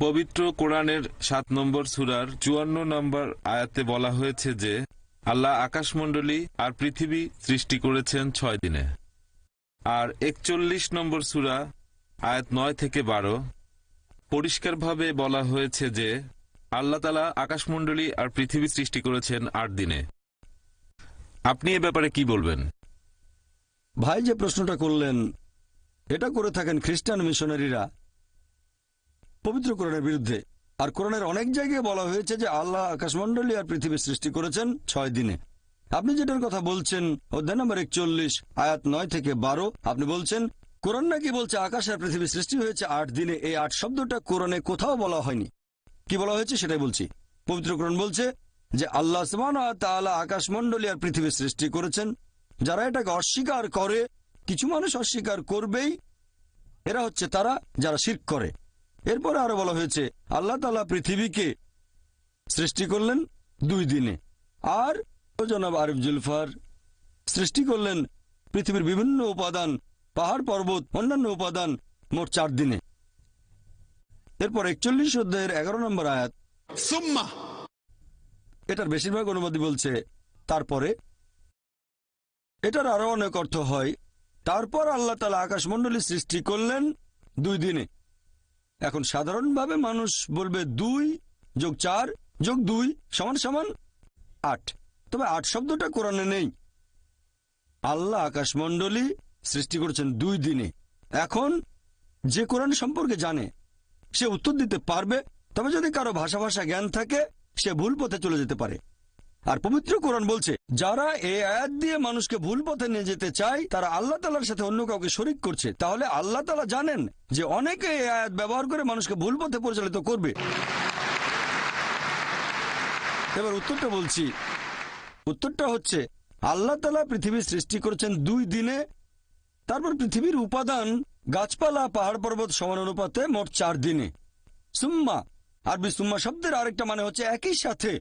পবিত্র কোরআনের 7 নম্বর সূরার 54 নম্বর আয়াতে বলা হয়েছে যে আল্লাহ আকাশমণ্ডলী আর পৃথিবী সৃষ্টি করেছেন 6 দিনে। আর 41 নম্বর সূরা আয়াত 9 থেকে 12 পরিষ্কারভাবে বলা হয়েছে যে আল্লাহ তাআলা আকাশমণ্ডলী আর পৃথিবী সৃষ্টি করেছেন 8 দিনে। আপনি এ ব্যাপারে কি বলবেন? ভাই যে প্রশ্নটা করলেন, এটা করে থাকেন খ্রিস্টান মিশনারিরা পবিত্র কোরআনের বিরুদ্ধে। আর কোরআনের অনেক জায়গায় বলা হয়েছে যে আল্লাহ আকাশমণ্ডলী আর পৃথিবী সৃষ্টি করেছেন 6 দিনে। আপনি যেটার কথা বলছেন অধ্যায় নম্বর 41 আয়াত 9 থেকে 12, আপনি বলছেন কোরআন নাকি বলছে আকাশ আর পৃথিবী সৃষ্টি হয়েছে 8 দিনে। এই 8 শব্দটা কোরআনে কোথাও বলা হয়নি। কি বলা হয়েছে সেটাই বলছি। পবিত্র কোরআন বলছে যে আল্লাহ সুবহানাহু ওয়া তাআলা আকাশমণ্ডলী আর পৃথিবী সৃষ্টি করেছেন। যারা এটাকে অস্বীকার করে, কিছু মানুষ অস্বীকার করবেই, এরা হচ্ছে তারা যারা শিরক করে। এরপরে আরো বলা হয়েছে আল্লাহ তাআলা পৃথিবীকে সৃষ্টি করলেন 2 দিনে, আর জনাব আরিফ জুলফার সৃষ্টি করলেন পৃথিবীর বিভিন্ন উপাদান, পাহাড় পর্বত, অন্যান্য উপাদান মোট 4 দিনে। এরপর 41 অধ্যায়ের 11 নম্বর আয়াত, সুম্মা, এটার বেশিরভাগ অনুবাদী বলছে তারপরে। এটার আরো অনেক অর্থ হয় তারপর আল্লাহ তাআলা আকাশমণ্ডলী সৃষ্টি করলেন 2 দিনে। এখন সাধারণভাবে মানুষ বলবে 2 যোগ 4 যোগ 2 সমান সমান 8, তবে 8 শব্দটা কোরআনে নেই। আল্লাহ আকাশমণ্ডলী সৃষ্টি করেছেন 2 দিনে। এখন যে কোরআন সম্পর্কে জানে সে উত্তর দিতে পারবে, তবে যদি কারো ভাষা জ্ঞান থাকে সে ভুল পথে চলে যেতে পারে। আর পবিত্র কোরআন বলছে যারা এই আয়াত দিয়ে মানুষকে ভুল পথে নিয়ে যেতে চায় তারা আল্লাহ তাআলার সাথে অন্য কাউকে শরীক করছে। তাহলে আল্লাহ তাআলা জানেন যে অনেকে এই আয়াত ব্যবহার করে মানুষকে ভুল পথে পরিচালিত করবে। এবার উত্তরটা বলছি। উত্তরটা হচ্ছে আল্লাহ তাআলা পৃথিবী সৃষ্টি করেছেন 2 দিনে, তারপর পৃথিবীর উপাদান গাছপালা পাহাড় পর্বত সমান অনুপাতে মোট 4 দিনে। সুম্মা, আরবি সুম্মা শব্দের আরেকটা মানে হচ্ছে একই সাথে।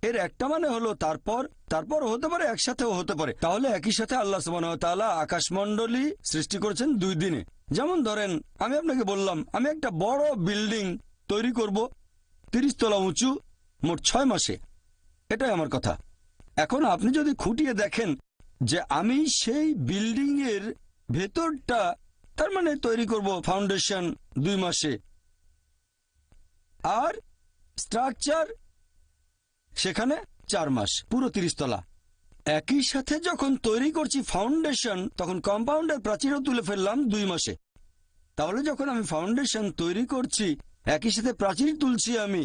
এর একটা মানে হলো তারপর, তারপর হতে পারে একসাথেও হতে পারে। তাহলে একই সাথে আল্লাহ সুবহানাহু ওয়া তাআলা আকাশমণ্ডলী সৃষ্টি করেছেন 2 দিনে। যেমন ধরেন আমি আপনাকে বললাম আমি একটা বড় বিল্ডিং তৈরি করব 30 তলা উঁচু মোট 6 মাসে। এটাই আমার কথা। এখন আপনি যদি খুঁটিয়ে দেখেন যে আমি সেই বিল্ডিং এর ভেতরটা, তার মানে তৈরি করব ফাউন্ডেশন 2 মাসে, আর স্ট্রাকচার সেখানে 4 মাস, পুরো 30 তলা। একই সাথে যখন তৈরি করছি ফাউন্ডেশন, তখন কম্পাউন্ডের প্রাচীরও তুলে ফেললাম 2 মাসে। তাহলে যখন আমি ফাউন্ডেশন তৈরি করছি একই সাথে প্রাচীর তুলছি আমি,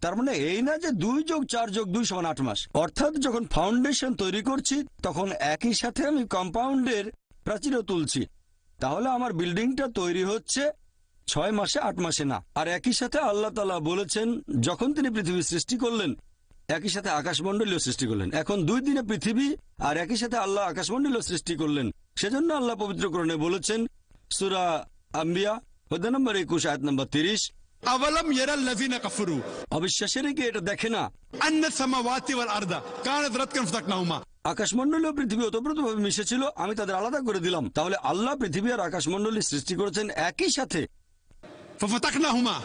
তার মানে এই না যে 2 যোগ 4 যোগ 2 সমান 8 মাস। অর্থাৎ যখন ফাউন্ডেশন তৈরি করছি তখন একই সাথে আমি কম্পাউন্ডের প্রাচীরও তুলছি। তাহলে আমার বিল্ডিংটা তৈরি হচ্ছে 6 মাসে 8 মাসে না। আর একই সাথে আল্লাহ তাআলা বলেছেন যখন তিনি পৃথিবী সৃষ্টি করলেন একই সাথে আকাশমণ্ডলীও সৃষ্টি করলেন। এখন 2 দিনে পৃথিবী আর একই সাথে আল্লাহ আকাশমণ্ডলীও সৃষ্টি করলেন। সেজন্য আল্লাহ পবিত্র কোরআনে বলেছেন সূরা আম্বিয়া অধ্যায় নম্বর 21 আয়াত নম্বর 30, আওয়ালাম ইয়ারাল্লাযিনা কাফারু, অবিশ্বাসীরা কি এটা দেখে না আন্না সামাওয়াতি ওয়াল আরদা কানাত রাতকান ফাতাকনাহুমা, আকাশমণ্ডলী ও পৃথিবী ওতপ্রোতভাবে মিশেছিল, আমি তাদের আলাদা করে দিলাম। তাহলে আল্লাহ পৃথিবী আর আকাশমণ্ডলী সৃষ্টি করেছেন একই সাথে, ফাতাকনাহুমা,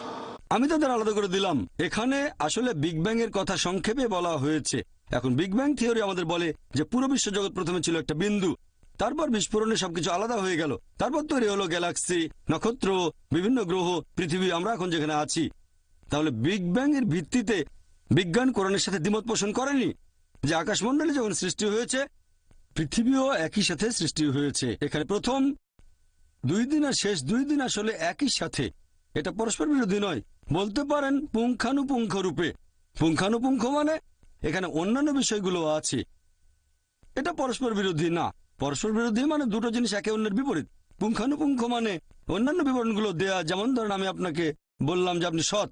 আমি তাদের আলাদা করে দিলাম। এখানে আসলে বিগ ব্যাং এর কথা সংক্ষেপে বলা হয়েছে। এখন বিগ ব্যাং থিওরি আমাদের বলে যে পুরো বিশ্বজগৎ প্রথমে ছিল একটা বিন্দু, তারপর বিস্ফোরণে সবকিছু আলাদা হয়ে গেল, তারপর তৈরি হলো গ্যালাক্সি, নক্ষত্র, বিভিন্ন গ্রহ, পৃথিবী, আমরা এখন যেখানে আছি। তাহলে বিগ ব্যাং এর ভিত্তিতে বিজ্ঞান কোরআনের সাথে দ্বিমত পোষণ করেনি যে আকাশমণ্ডলী যখন সৃষ্টি হয়েছে পৃথিবীও একই সাথে সৃষ্টি হয়েছে। এখানে প্রথম 2 দিন আর শেষ 2 দিন আসলে একই সাথে, এটা পরস্পর বিরোধী নয়। বলতে পারেন পুঙ্খানুপুঙ্খ রূপে। পুঙ্খানুপুঙ্খ মানে এখানে অন্যান্য বিষয়গুলো আছে, এটা পরস্পর বিরোধী না। পরস্পর বিরোধী মানে দুটো জিনিস একে অন্যের বিপরীত। পুঙ্খানুপুঙ্খ মানে অন্যান্য বিবরণগুলো দেয়া। যেমন ধরেন আমি আপনাকে বললাম যে আপনি সৎ,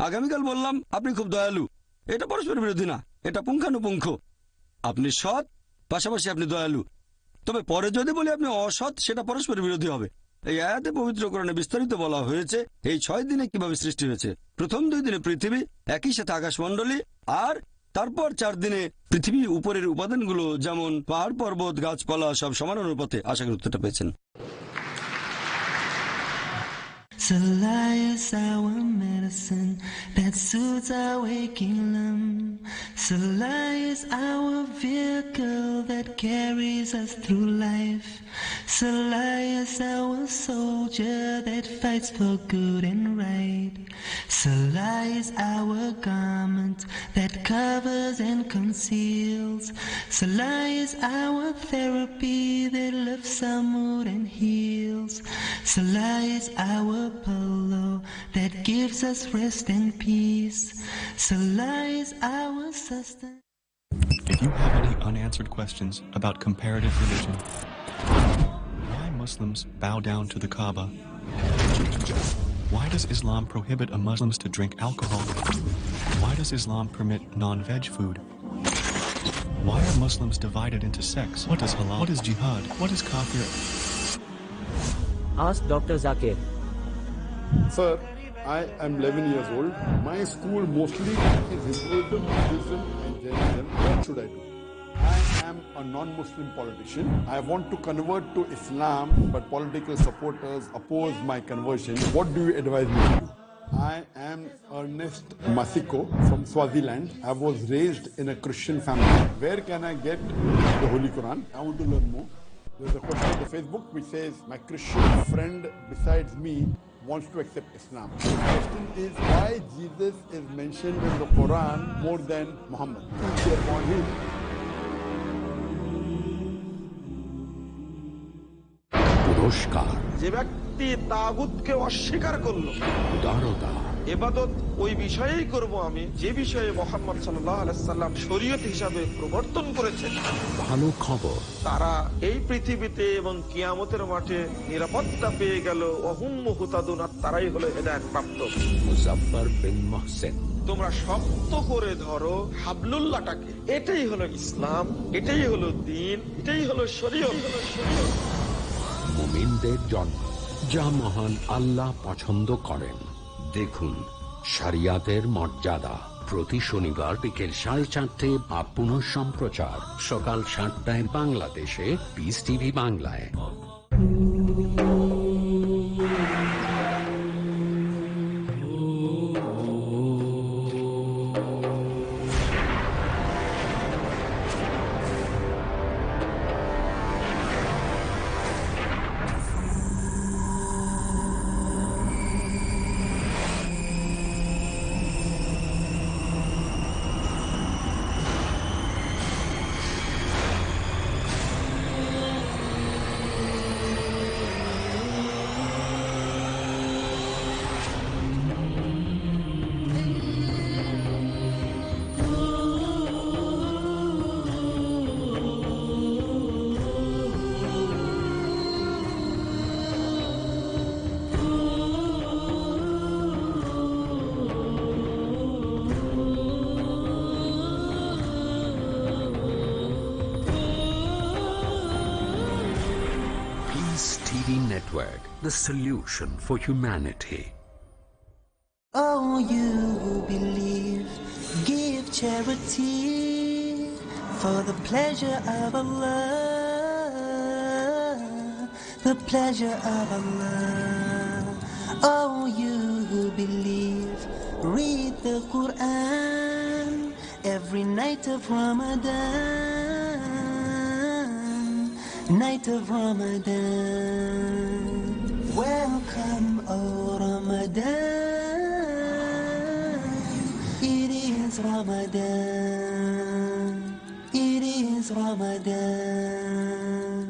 আগামীকাল বললাম আপনি খুব দয়ালু, এটা পরস্পর বিরোধী না, এটা পুঙ্খানুপুঙ্খ। আপনি সৎ, পাশাপাশি আপনি দয়ালু। তবে পরে যদি বলি আপনি অসৎ, সেটা পরস্পর বিরোধী হবে। এই আয়াতে পবিত্র কোরআনে বিস্তারিত বলা হয়েছে এই 6 দিনে কিভাবে সৃষ্টি হয়েছে। প্রথম 2 দিনে পৃথিবী, একই সাথে আকাশমণ্ডলী, আর তারপর 4 দিনে পৃথিবী উপরের উপাদানগুলো যেমন পাহাড় পর্বত গাছপালা সব সমান অনুপাতে। আশা করি উত্তরটা পেয়েছেন। Salah is our medicine that soothes our waking limb. Salah is our vehicle that carries us through life. Salah is our soldier that fights for good and right. Salah is our garment that covers and conceals. Salah is our therapy that lifts our mood and heals. Salah is our pillow that gives us rest and peace. Salah is our sustenance. If you have any unanswered questions about comparative religion, why Muslims bow down to the Kaaba? Why does Islam prohibit a Muslims to drink alcohol? Why does Islam permit non-veg food? Why are Muslims divided into sects? What is halal? What is jihad? What is kafir? Ask Dr. Zakir. Sir, I am 11 years old. My school mostly is Hinduism, Buddhism and Jainism. What should I do? I am a non-Muslim politician. I want to convert to Islam, but political supporters oppose my conversion. What do you advise me to do? I am Ernest Masiko from Swaziland. I was raised in a Christian family. Where can I get the Holy Quran? I want to learn more. There's a question on the Facebook which says, my Christian friend besides me wants to accept Islam. The question is, why Jesus is mentioned in the Quran more than Muhammad? Therefore, he পুরস্কার, যে ব্যক্তি তাগুতকে অস্বীকার করলো, উদারতা, ইবাদত ওই বিষয়েই করব আমি যে বিষয়ে মুহাম্মদ সাল্লাল্লাহু আলাইহি সাল্লাম শরীয়ত হিসাবে প্রবর্তন করেছেন। ভালো খবর, তারা এই পৃথিবীতে এবং কিয়ামতের মাঠে নিরাপত্তা পেয়ে গেল। ওহুম মুহতাদুন, তারাই হলো হেদায়েত প্রাপ্ত। মুজাফফর বিন মুহসিন। তোমরা শক্ত করে ধরো হাবলুল্লাহটাকে। এটাই হলো ইসলাম, এটাই হলো দ্বীন, এটাই হলো শরীয়ত। মুমিনদের জন্য যা মহান আল্লাহ পছন্দ করেন। দেখুন শরিয়াতের মর্যাদা প্রতি শনিবার বিকেল 4:30 বা পুনঃ সম্প্রচার সকাল 7টায় বাংলাদেশে পিস টিভি বাংলায়। Network, the solution for humanity. Oh, you who believe, give charity for the pleasure of Allah, the pleasure of Allah. Oh, you who believe, read the Quran every night of Ramadan, night of Ramadan. Welcome, oh Ramadan. It is Ramadan. It is Ramadan.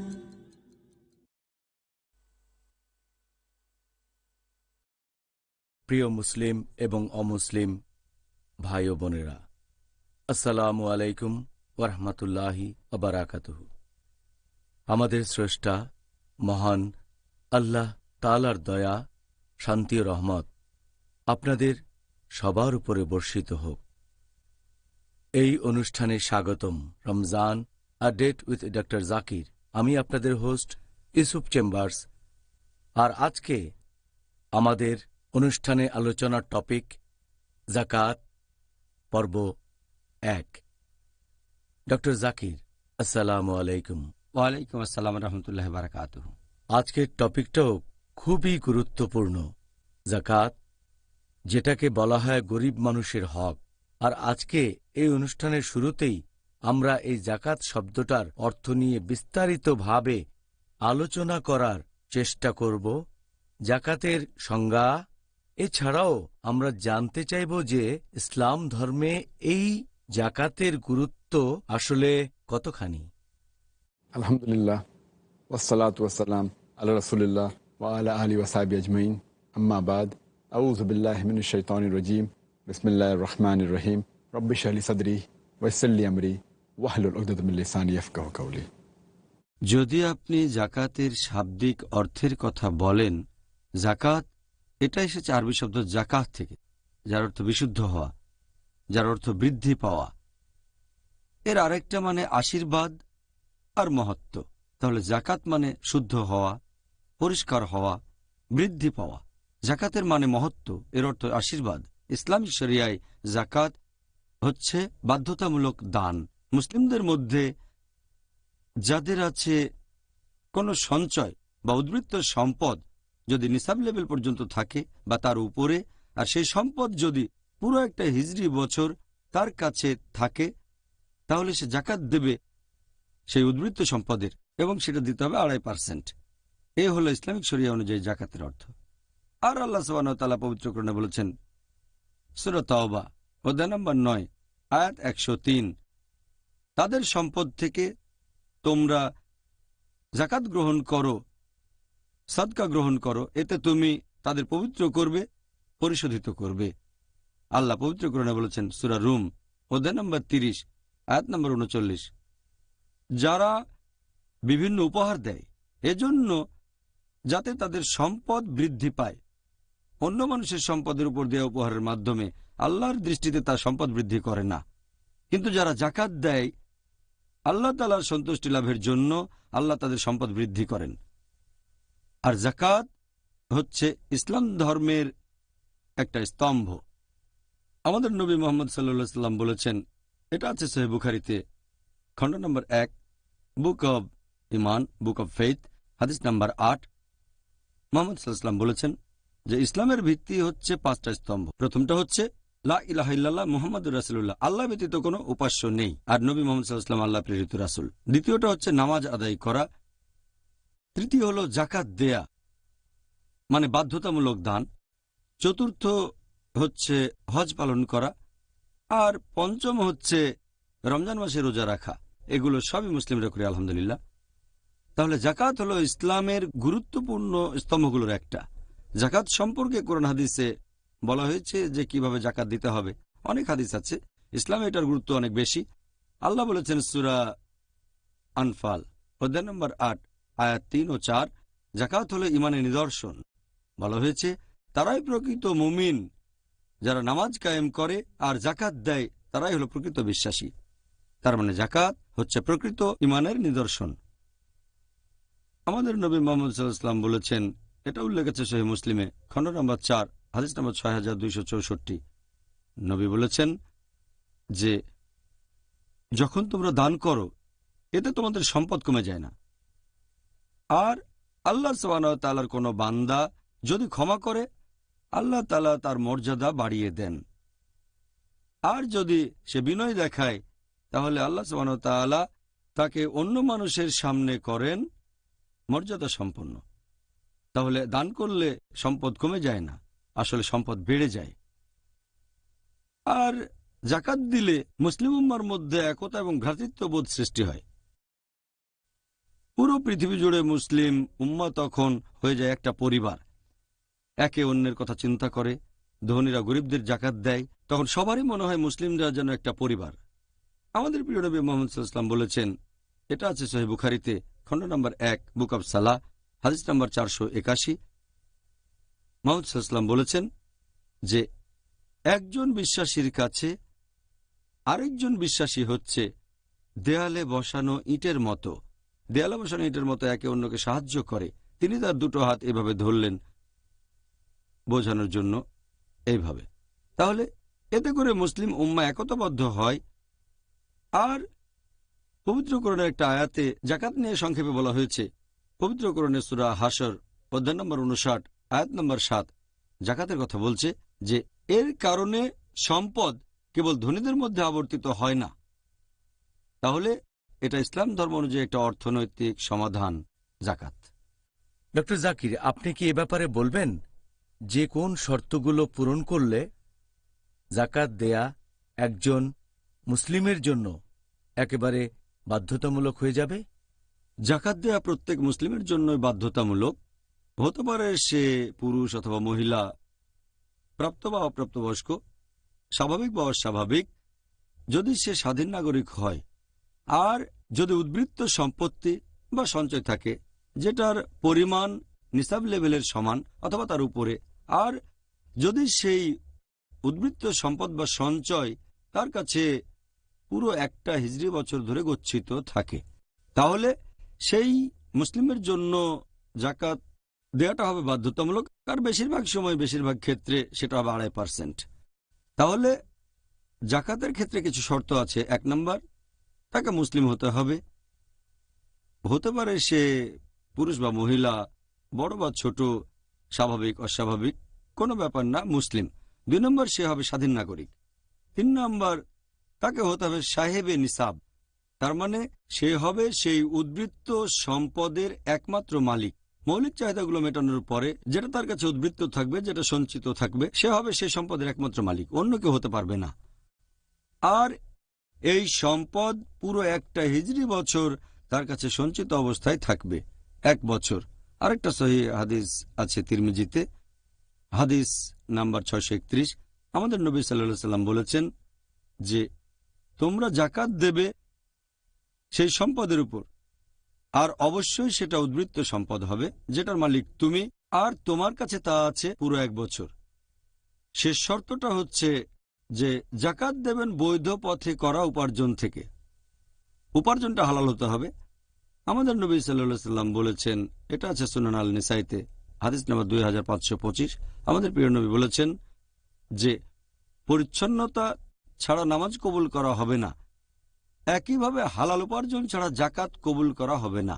প্রিয় মুসলিম এবং অমুসলিম ভাই ও বোনেরা, আসসালামু আলাইকুম ওয়া রাহমাতুল্লাহি ওয়া বারাকাতুহু। আমাদের স্রষ্টা মহান আল্লাহ তাআলার দয়া, শান্তি ও রহমত আপনাদের সবার উপরে বর্ষিত হোক। এই অনুষ্ঠানে স্বাগতম। Ramzan a date with doctor Zakir. আমি আপনাদের হোস্ট ইউসুফ চেম্বার্স। আর আজকে আমাদের অনুষ্ঠানে আলোচনার টপিক জাকাত পর্ব 1। ডক্টর জাকির, আসসালামু আলাইকুম। ওয়ালাইকুম আসসালাম রহমতুল্লাহ বারাকাতুহু। আজকের টপিকটাও খুবই গুরুত্বপূর্ণ, যাকাত, যেটাকে বলা হয় গরিব মানুষের হক। আর আজকে এই অনুষ্ঠানের শুরুতেই আমরা এই যাকাত শব্দটার অর্থ নিয়ে বিস্তারিতভাবে আলোচনা করার চেষ্টা করব, যাকাতের সংজ্ঞা। এছাড়াও আমরা জানতে চাইব যে ইসলাম ধর্মে এই যাকাতের গুরুত্ব আসলে কতখানি। আলহামদুলিল্লাহ, ওয়াসসালাতু ওয়াসসালাম আলা রাসূলিল্লাহ ওয়া আলা আলিহি ওয়া সাহবিহি আজমাইন, আম্মা বাদ। আউযু বিল্লাহি মিনাশ শাইতানির রাজীম, বিসমিল্লাহির রহমানির রহিম। রব্বি ইশরাহ লি সাদরি ওয়া ইয়াসসির লি আমরি ওয়াহলুল উকদাতাম মিন লিসানি ইয়াফকাহু কাওলি। যদি আপনি জাকাতের শাব্দিক অর্থের কথা বলেন, জাকাত এটা এসেছে আরবি শব্দ জাকাত থেকে, যার অর্থ বিশুদ্ধ হওয়া, যার অর্থ বৃদ্ধি পাওয়া। এর আরেকটা মানে আশীর্বাদ আর মহত্ব। তাহলে জাকাত মানে শুদ্ধ হওয়া, পরিষ্কার হওয়া, বৃদ্ধি পাওয়া। জাকাতের মানে মহত্ব, এর অর্থ আশীর্বাদ। ইসলামী শরিয়ায় জাকাত হচ্ছে বাধ্যতামূলক দান। মুসলিমদের মধ্যে যাদের আছে কোনো সঞ্চয় বা উদ্বৃত্ত সম্পদ যদি নিসাব লেভেল পর্যন্ত থাকে বা তার উপরে, আর সেই সম্পদ যদি পুরো একটা হিজরি বছর তার কাছে থাকে, তাহলে সে জাকাত দেবে সেই উদ্বৃত্ত সম্পদের, এবং সেটা দিতে হবে 2.5%। এ হলো ইসলামিক শরিয়া অনুযায়ী জাকাতের অর্থ। আর আল্লাহ সুবহানাহু ওয়া তাআলা পবিত্র কোরআনে বলেছেন, সূরা তাওবা অধ্যায় নম্বর 9 আয়াত 103, তাদের সম্পদ থেকে তোমরা জাকাত গ্রহণ করো, সাদকা গ্রহণ করো, এতে তুমি তাদের পবিত্র করবে, পরিশোধিত করবে। আল্লাহ পবিত্র কোরআনে বলেছেন সূরা রুম অধ্যায় নম্বর 30 আয়াত নম্বর 39, যারা বিভিন্ন উপহার দেয় এজন্য যাতে তাদের সম্পদ বৃদ্ধি পায়। অন্য মানুষের সম্পদের উপর দেওয়া উপহারের মাধ্যমে আল্লাহর দৃষ্টিতে তার সম্পদ বৃদ্ধি করে না, কিন্তু যারা জাকাত দেয় আল্লাহ তাআলার সন্তুষ্টি লাভের জন্য, আল্লাহ তাদের সম্পদ বৃদ্ধি করেন। আর জাকাত হচ্ছে ইসলাম ধর্মের একটা স্তম্ভ। আমাদের নবী মুহাম্মদ সাল্লাল্লাহু আলাইহি ওয়াসাল্লাম বলেছেন, এটা আছে সহিহ বুখারীতে খণ্ড নম্বর 1 book of Iman, book of faith, হাদিস নাম্বার 8। মুহাম্মদ সাল্লাল্লাহু আলাইহি ওয়াসাল্লাম বলেছেন যে ইসলামের ভিত্তি হচ্ছে 5টা স্তম্ভ। প্রথমটা হচ্ছে লা ইলাহা ইল্লাল্লাহ মুহাম্মাদুর রাসূলুল্লাহ, আল্লাহ ব্যতীত কোনো উপাস্য নেই, আর নবী মুহাম্মদ সাল্লাল্লাহু আলাইহি ওয়াসাল্লাম আল্লাহ প্রেরিত রাসূল। দ্বিতীয়টা হচ্ছে নামাজ আদায় করা। তৃতীয় হলো জাকাত দেয়া, মানে বাধ্যতামূলক দান। চতুর্থ হচ্ছে হজ পালন করা, আর পঞ্চম হচ্ছে রমজান মাসে রোজা রাখা। এগুলো সবই মুসলিমরা করে, আলহামদুলিল্লাহ। তাহলে জাকাত হলো ইসলামের গুরুত্বপূর্ণ স্তম্ভগুলোর একটা। জাকাত সম্পর্কে কোরআন হাদিসে বলা হয়েছে যে কিভাবে জাকাত দিতে হবে, অনেক হাদিস আছে। ইসলামে এটার গুরুত্ব অনেক বেশি। আল্লাহ বলেছেন সূরা আনফাল অধ্যায় নম্বর 8 আয়াত 3 ও 4, জাকাত হলো ঈমানের নিদর্শন। বলা হয়েছে তারাই প্রকৃত মুমিন, যারা নামাজ কায়েম করে আর জাকাত দেয় তারাই হলো প্রকৃত বিশ্বাসী। তার মানে জাকাত হচ্ছে প্রকৃত ঈমানের নিদর্শন। আমাদের নবী মুহাম্মদ সাল্লাল্লাহু আলাইহি ওয়াসাল্লাম বলেছেন, এটা উল্লেখ আছে সহিহ মুসলিমে খণ্ড নম্বর 4 হাদিস নম্বর 6264। নবী বলেছেন যে যখন তোমরা দান করো এতে তোমাদের সম্পদ কমে যায় না, আর আল্লাহ সুবহানাহু ওয়া তাআলার কোনো বান্দা যদি ক্ষমা করে আল্লাহ তাআলা তার মর্যাদা বাড়িয়ে দেন, আর যদি সে বিনয় দেখায় তাহলে আল্লাহ সুবহানাহু ওয়া তাআলা তাকে অন্য মানুষের সামনে করেন মর্যাদা সম্পন্ন। তাহলে দান করলে সম্পদ কমে যায় না, আসলে সম্পদ বেড়ে যায়। আর জাকাত দিলে মুসলিম উম্মার মধ্যে একতা এবং ভ্রাতৃত্ববোধ সৃষ্টি হয়। পুরো পৃথিবী জুড়ে মুসলিম উম্মা তখন হয়ে যায় একটা পরিবার, একে অন্যের কথা চিন্তা করে। ধনীরা গরিবদের জাকাত দেয়, তখন সবারই মনে হয় মুসলিমরা যেন একটা পরিবার। আমাদের প্রিয় নবী মুহাম্মদ সাল্লাল্লাহু আলাইহি ওয়াসাল্লাম বলেছেন, এটা আছে সহিহ বুখারীতে খণ্ড নম্বর 1 বুক অব সালাহ হাদিস নম্বর 481। মুহাম্মদ সাল্লাল্লাহু আলাইহি ওয়াসাল্লাম বলেছেন যে একজন বিশ্বাসীর কাছে আরেকজন বিশ্বাসী হচ্ছে দেয়ালে বসানো ইটের মতো। দেয়ালে বসানো ইটের মতো একে অন্যকে সাহায্য করে। তিনি তার দুটো হাত এভাবে ধরলেন বোঝানোর জন্য, এইভাবে। তাহলে এতে করে মুসলিম উম্মাহ একতাবদ্ধ হয় আর পবিত্রকরণের একটা আয়াতে জাকাত নিয়ে সংক্ষেপে বলা হয়েছে। পবিত্রকরণের সূরা হাশর অধ্যায় নম্বর 59 আয়াত নম্বর 7 জাকাতের কথা বলছে যে এর কারণে সম্পদ কেবল ধনীদের মধ্যে আবর্তিত হয় না। তাহলে এটা ইসলাম ধর্ম অনুযায়ী একটা অর্থনৈতিক সমাধান জাকাত। ডক্টর জাকির, আপনি কি এ ব্যাপারে বলবেন যে কোন শর্তগুলো পূরণ করলে জাকাত দেয়া একজন মুসলিমের জন্য একেবারে বাধ্যতামূলক হয়ে যাবে? জাকাত দেয়া প্রত্যেক মুসলিমের জন্যই বাধ্যতামূলক। হতে পারে সে পুরুষ অথবা মহিলা, প্রাপ্ত বা অপ্রাপ্তবয়স্ক, স্বাভাবিক বা অস্বাভাবিক, যদি সে স্বাধীন নাগরিক হয়, আর যদি উদ্বৃত্ত সম্পত্তি বা সঞ্চয় থাকে যেটার পরিমাণ নিসাব লেভেলের সমান অথবা তার উপরে, আর যদি সেই উদ্বৃত্ত সম্পদ বা সঞ্চয় তার কাছে পুরো একটা হিজরি বছর ধরে গচ্ছিত থাকে, তাহলে সেই মুসলিমের জন্য জাকাত দেওয়াটা হবে বাধ্যতামূলক। আর বেশিরভাগ সময়, বেশিরভাগ ক্ষেত্রে সেটা হবে 2.5%। তাহলে জাকাতের ক্ষেত্রে কিছু শর্ত আছে। 1 নম্বর, তাকে মুসলিম হতে হবে। হতে পারে সে পুরুষ বা মহিলা, বড় বা ছোট, স্বাভাবিক অস্বাভাবিক, কোনো ব্যাপার না, মুসলিম। 2 নম্বর, সে হবে স্বাধীন নাগরিক। 3 নম্বর, তাকে হতে হবে সাহেবে নিসাব, তার মানে সে হবে সেই উদ্বৃত্ত সম্পদের একমাত্র মালিক। মৌলিক চাহিদাগুলো মেটানোর পরে যেটা তার কাছে উদ্বৃত্ত থাকবে, যেটা সঞ্চিত থাকবে, সে হবে সেই সম্পদের একমাত্র মালিক, অন্য কেউ হতে পারবে না। আর এই সম্পদ পুরো একটা হিজরি বছর তার কাছে সঞ্চিত অবস্থায় থাকবে, 1 বছর। আরেকটা সহিহ হাদিস আছে তিরমিজিতে, হাদিস নাম্বার 631। আমাদের নবী সাল্লাল্লাহু আলাইহি সাল্লাম বলেছেন যে তোমরা জাকাত দেবে সেই সম্পদের উপর, আর অবশ্যই সেটা উদ্বৃত্ত সম্পদ হবে যেটার মালিক তুমি, আর তোমার কাছে তা আছে পুরো 1 বছর। শেষ শর্তটা হচ্ছে যে জাকাত দেবেন বৈধ পথে করা উপার্জন থেকে, উপার্জনটা হালাল হতে হবে। আমাদের নবী সাল্লাল্লাহু আলাইহি সাল্লাম বলেছেন, এটা আছে সুনান আল নিসাইতে, হাদিস নাম্বার 2525। আমাদের প্রিয় নবী বলেছেন যে পরিচ্ছন্নতা ছাড়া নামাজ কবুল করা হবে না, একইভাবে হালাল উপার্জন ছাড়া জাকাত কবুল করা হবে না।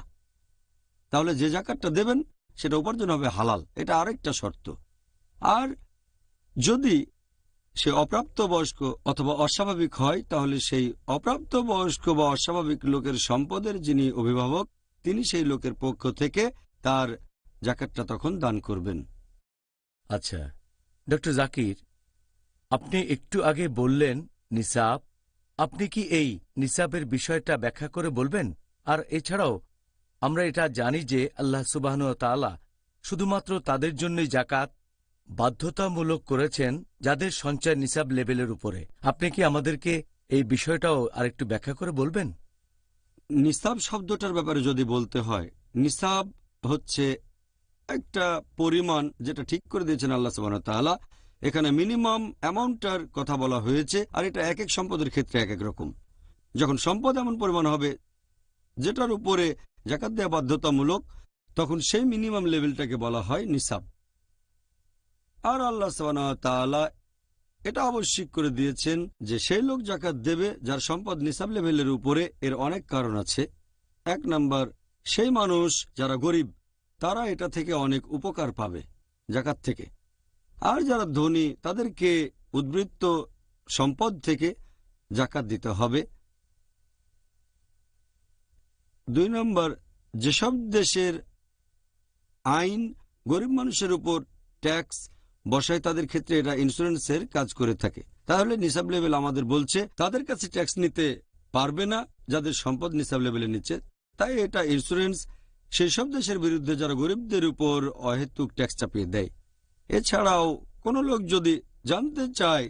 তাহলে যে জাকাতটা দেবেন সেটা উপার্জন হবে হালাল, এটা আরেকটা শর্ত। আর যদি সে অপ্রাপ্তবয়স্ক অথবা অস্বাভাবিক হয়, তাহলে সেই অপ্রাপ্তবয়স্ক বা অস্বাভাবিক লোকের সম্পদের যিনি অভিভাবক, তিনি সেই লোকের পক্ষ থেকে তার জাকাতটা তখন দান করবেন। আচ্ছা ডক্টর জাকির, আপনি একটু আগে বললেন নিসাব, আপনি কি এই নিসাবের বিষয়টা ব্যাখ্যা করে বলবেন? আর এছাড়াও আমরা এটা জানি যে আল্লাহ সুবহানাহু ওয়া তাআলা শুধুমাত্র তাদের জন্যই জাকাত বাধ্যতামূলক করেছেন যাদের সঞ্চয় নিসাব লেভেলের উপরে। আপনি কি আমাদেরকে এই বিষয়টাও আরেকটু ব্যাখ্যা করে বলবেন? নিসাব শব্দটার ব্যাপারে যদি বলতে হয়, নিসাব হচ্ছে একটা পরিমাণ যেটা ঠিক করে দিয়েছেন আল্লাহ সুবহানাহু ওয়া তাআলা। এখানে মিনিমাম অ্যামাউন্টটার কথা বলা হয়েছে, আর এটা এক এক সম্পদের ক্ষেত্রে এক এক রকম। যখন সম্পদ এমন পরিমাণ হবে যেটার উপরে জাকাত দেওয়া বাধ্যতামূলক, তখন সেই মিনিমাম লেভেলটাকে বলা হয় নিসাব। আর আল্লাহ সুবহানাহু ওয়া তাআলা এটা আবশ্যক করে দিয়েছেন যে সেই লোক জাকাত দেবে যার সম্পদ নিসাব লেভেলের উপরে। এর অনেক কারণ আছে। 1 নাম্বার, সেই মানুষ যারা গরিব তারা এটা থেকে অনেক উপকার পাবে জাকাত থেকে, আর যারা ধনী তাদেরকে উদ্বৃত্ত সম্পদ থেকে জাকাত দিতে হবে। 2 নম্বর, যেসব দেশের আইন গরিব মানুষের উপর ট্যাক্স বসায় তাদের ক্ষেত্রে এটা ইন্স্যুরেন্সের কাজ করে থাকে। তাহলে নিসাব লেভেল আমাদের বলছে তাদের কাছে ট্যাক্স নিতে পারবে না যাদের সম্পদ নিসাব লেভেলের নিচে, তাই এটা ইন্স্যুরেন্স সেই সব দেশের বিরুদ্ধে যারা গরিবদের উপর অহেতুক ট্যাক্স চাপিয়ে দেয়। এছাড়াও কোনো লোক যদি জানতে চায়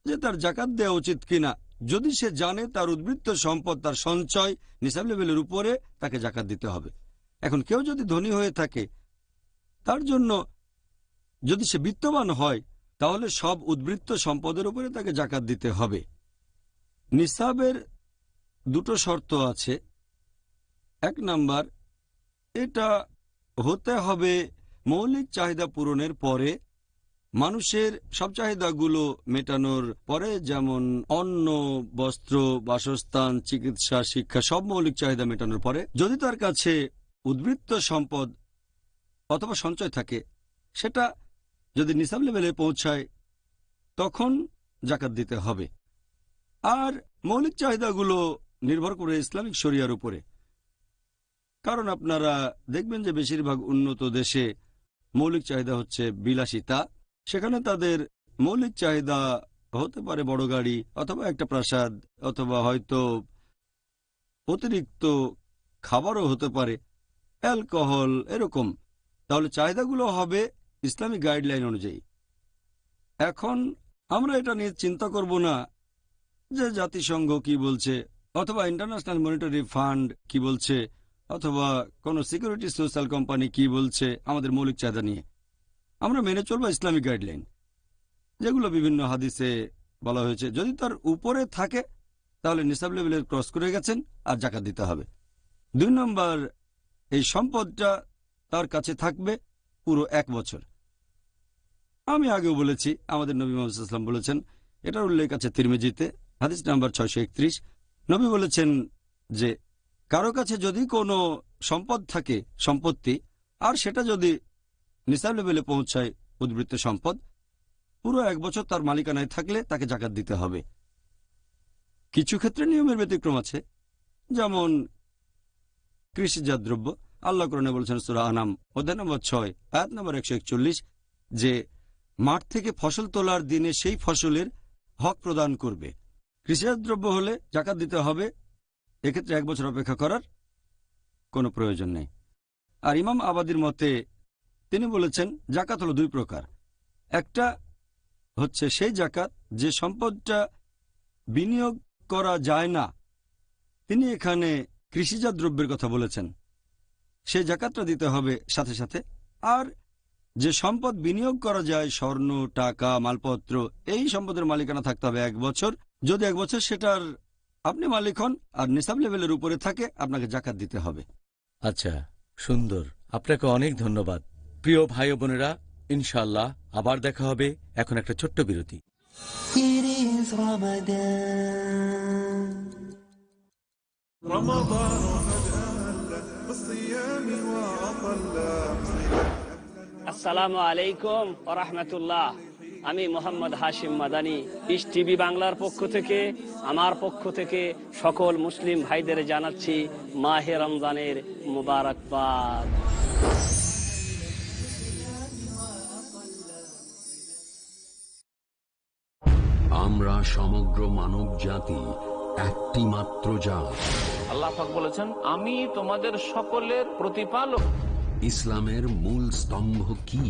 যে তার জাকাত দেওয়া উচিত কিনা, যদি সে জানে তার উদ্বৃত্ত সম্পদ, তার সঞ্চয় নিসাব লেভেলের উপরে, তাকে জাকাত দিতে হবে। এখন কেউ যদি ধনী হয়ে থাকে, তার জন্য যদি সে বিত্তবান হয়, তাহলে সব উদ্বৃত্ত সম্পদের উপরে তাকে জাকাত দিতে হবে। নিসাবের 2টো শর্ত আছে। 1 নাম্বার, এটা হতে হবে মৌলিক চাহিদা পূরণের পরে, মানুষের সব চাহিদাগুলো মেটানোর পরে, যেমন অন্ন, বস্ত্র, বাসস্থান, চিকিৎসা, শিক্ষা, সব মৌলিক চাহিদা মেটানোর পরে যদি তার কাছে উদ্বৃত্ত সম্পদ অথবা সঞ্চয় থাকে, সেটা যদি নিসাব লেভেলে পৌঁছায়, তখন জাকাত দিতে হবে। আর মৌলিক চাহিদাগুলো নির্ভর করে ইসলামিক শরিয়ার উপরে। কারণ আপনারা দেখবেন যে বেশিরভাগ উন্নত দেশে মৌলিক চাহিদা হচ্ছে বিলাসিতা। সেখানে তাদের মৌলিক চাহিদা হতে পারে বড় গাড়ি, অথবা একটা প্রাসাদ, অথবা হয়তো অতিরিক্ত খাবারও হতে পারে, অ্যালকোহল, এরকম। তাহলে চাহিদাগুলো হবে ইসলামিক গাইডলাইন অনুযায়ী। এখন আমরা এটা নিয়ে চিন্তা করব না যে জাতিসংঘ কি বলছে, অথবা ইন্টারন্যাশনাল মনিটারি ফান্ড কি বলছে, অথবা কোনো সিকিউরিটি সোশ্যাল কোম্পানি কি বলছে আমাদের মৌলিক চাহিদা নিয়ে। আমরা মেনে চলবো ইসলামিক গাইডলাইন, যেগুলো বিভিন্ন হাদিসে বলা হয়েছে। যদি তার উপরে থাকে তাহলে নিসাব লেভেলের ক্রস করে গেছেন আর জাকাত দিতে হবে। 2 নম্বর, এই সম্পদটা তার কাছে থাকবে পুরো 1 বছর। আমি আগেও বলেছি, আমাদের নবী মুহাম্মদ সাল্লাল্লাহু আলাইহি ওয়াসাল্লাম বলেছেন, এটার উল্লেখ আছে তিরমিজিতে, হাদিস নাম্বার 631। নবী বলেছেন যে কারো কাছে যদি কোনো সম্পদ থাকে, সম্পত্তি, আর সেটা যদি নিসাব লেভেলে পৌঁছায়, উদ্বৃত্ত সম্পদ, পুরো 1 বছর তার মালিকানায় থাকলে তাকে জাকাত দিতে হবে। কিছু ক্ষেত্রে নিয়মের ব্যতিক্রম আছে, যেমন কৃষিজাত দ্রব্য। আল্লাহ কোরআনে বলেছেন সূরা আনাম অধ্যায় নম্বর 6 আয়াত নম্বর 141 যে মাঠ থেকে ফসল তোলার দিনে সেই ফসলের হক প্রদান করবে। কৃষিজাত দ্রব্য হলে জাকাত দিতে হবে, এক্ষেত্রে 1 বছর অপেক্ষা করার কোনো প্রয়োজন নেই। আর ইমাম আবাদির মতে তিনি বলেছেন জাকাত হলো 2 প্রকার। একটা হচ্ছে সেই জাকাত যে সম্পদটা বিনিয়োগ করা যায় না, তিনি এখানে কৃষিজাত দ্রব্যের কথা বলেছেন, সেই জাকাতটা দিতে হবে সাথে সাথে। আর যে সম্পদ বিনিয়োগ করা যায়, স্বর্ণ, টাকা, মালপত্র, এই সম্পদের মালিকানা থাকতে হবে 1 বছর। যদি 1 বছর সেটার আপনি মালিক হন আর নিসাব লেভেলের উপরে থাকে, আপনাকে জাকাত দিতে হবে। আচ্ছা, সুন্দর। আপনাকে অনেক ধন্যবাদ। প্রিয় ভাই ও বোনেরা, ইনশাআল্লাহ আবার দেখা হবে। এখন একটা ছোট্ট বিরতি। It is Ramadan. আসসালামু আলাইকুম ওয়া রাহমাতুল্লাহ। আমি মোহাম্মদ হাশিম মাদানী, পিস টিভি বাংলার পক্ষ থেকে, আমার পক্ষ থেকে সকল মুসলিম ভাইদের জানাচ্ছি মাহে রমজানের মুবারকবাদ। আমরা সমগ্র মানব জাতি একটি মাত্র জাত। আল্লাহ পাক বলেছেন, আমি তোমাদের সকলের প্রতিপালক। ইসলামের মূল স্তম্ভ কি?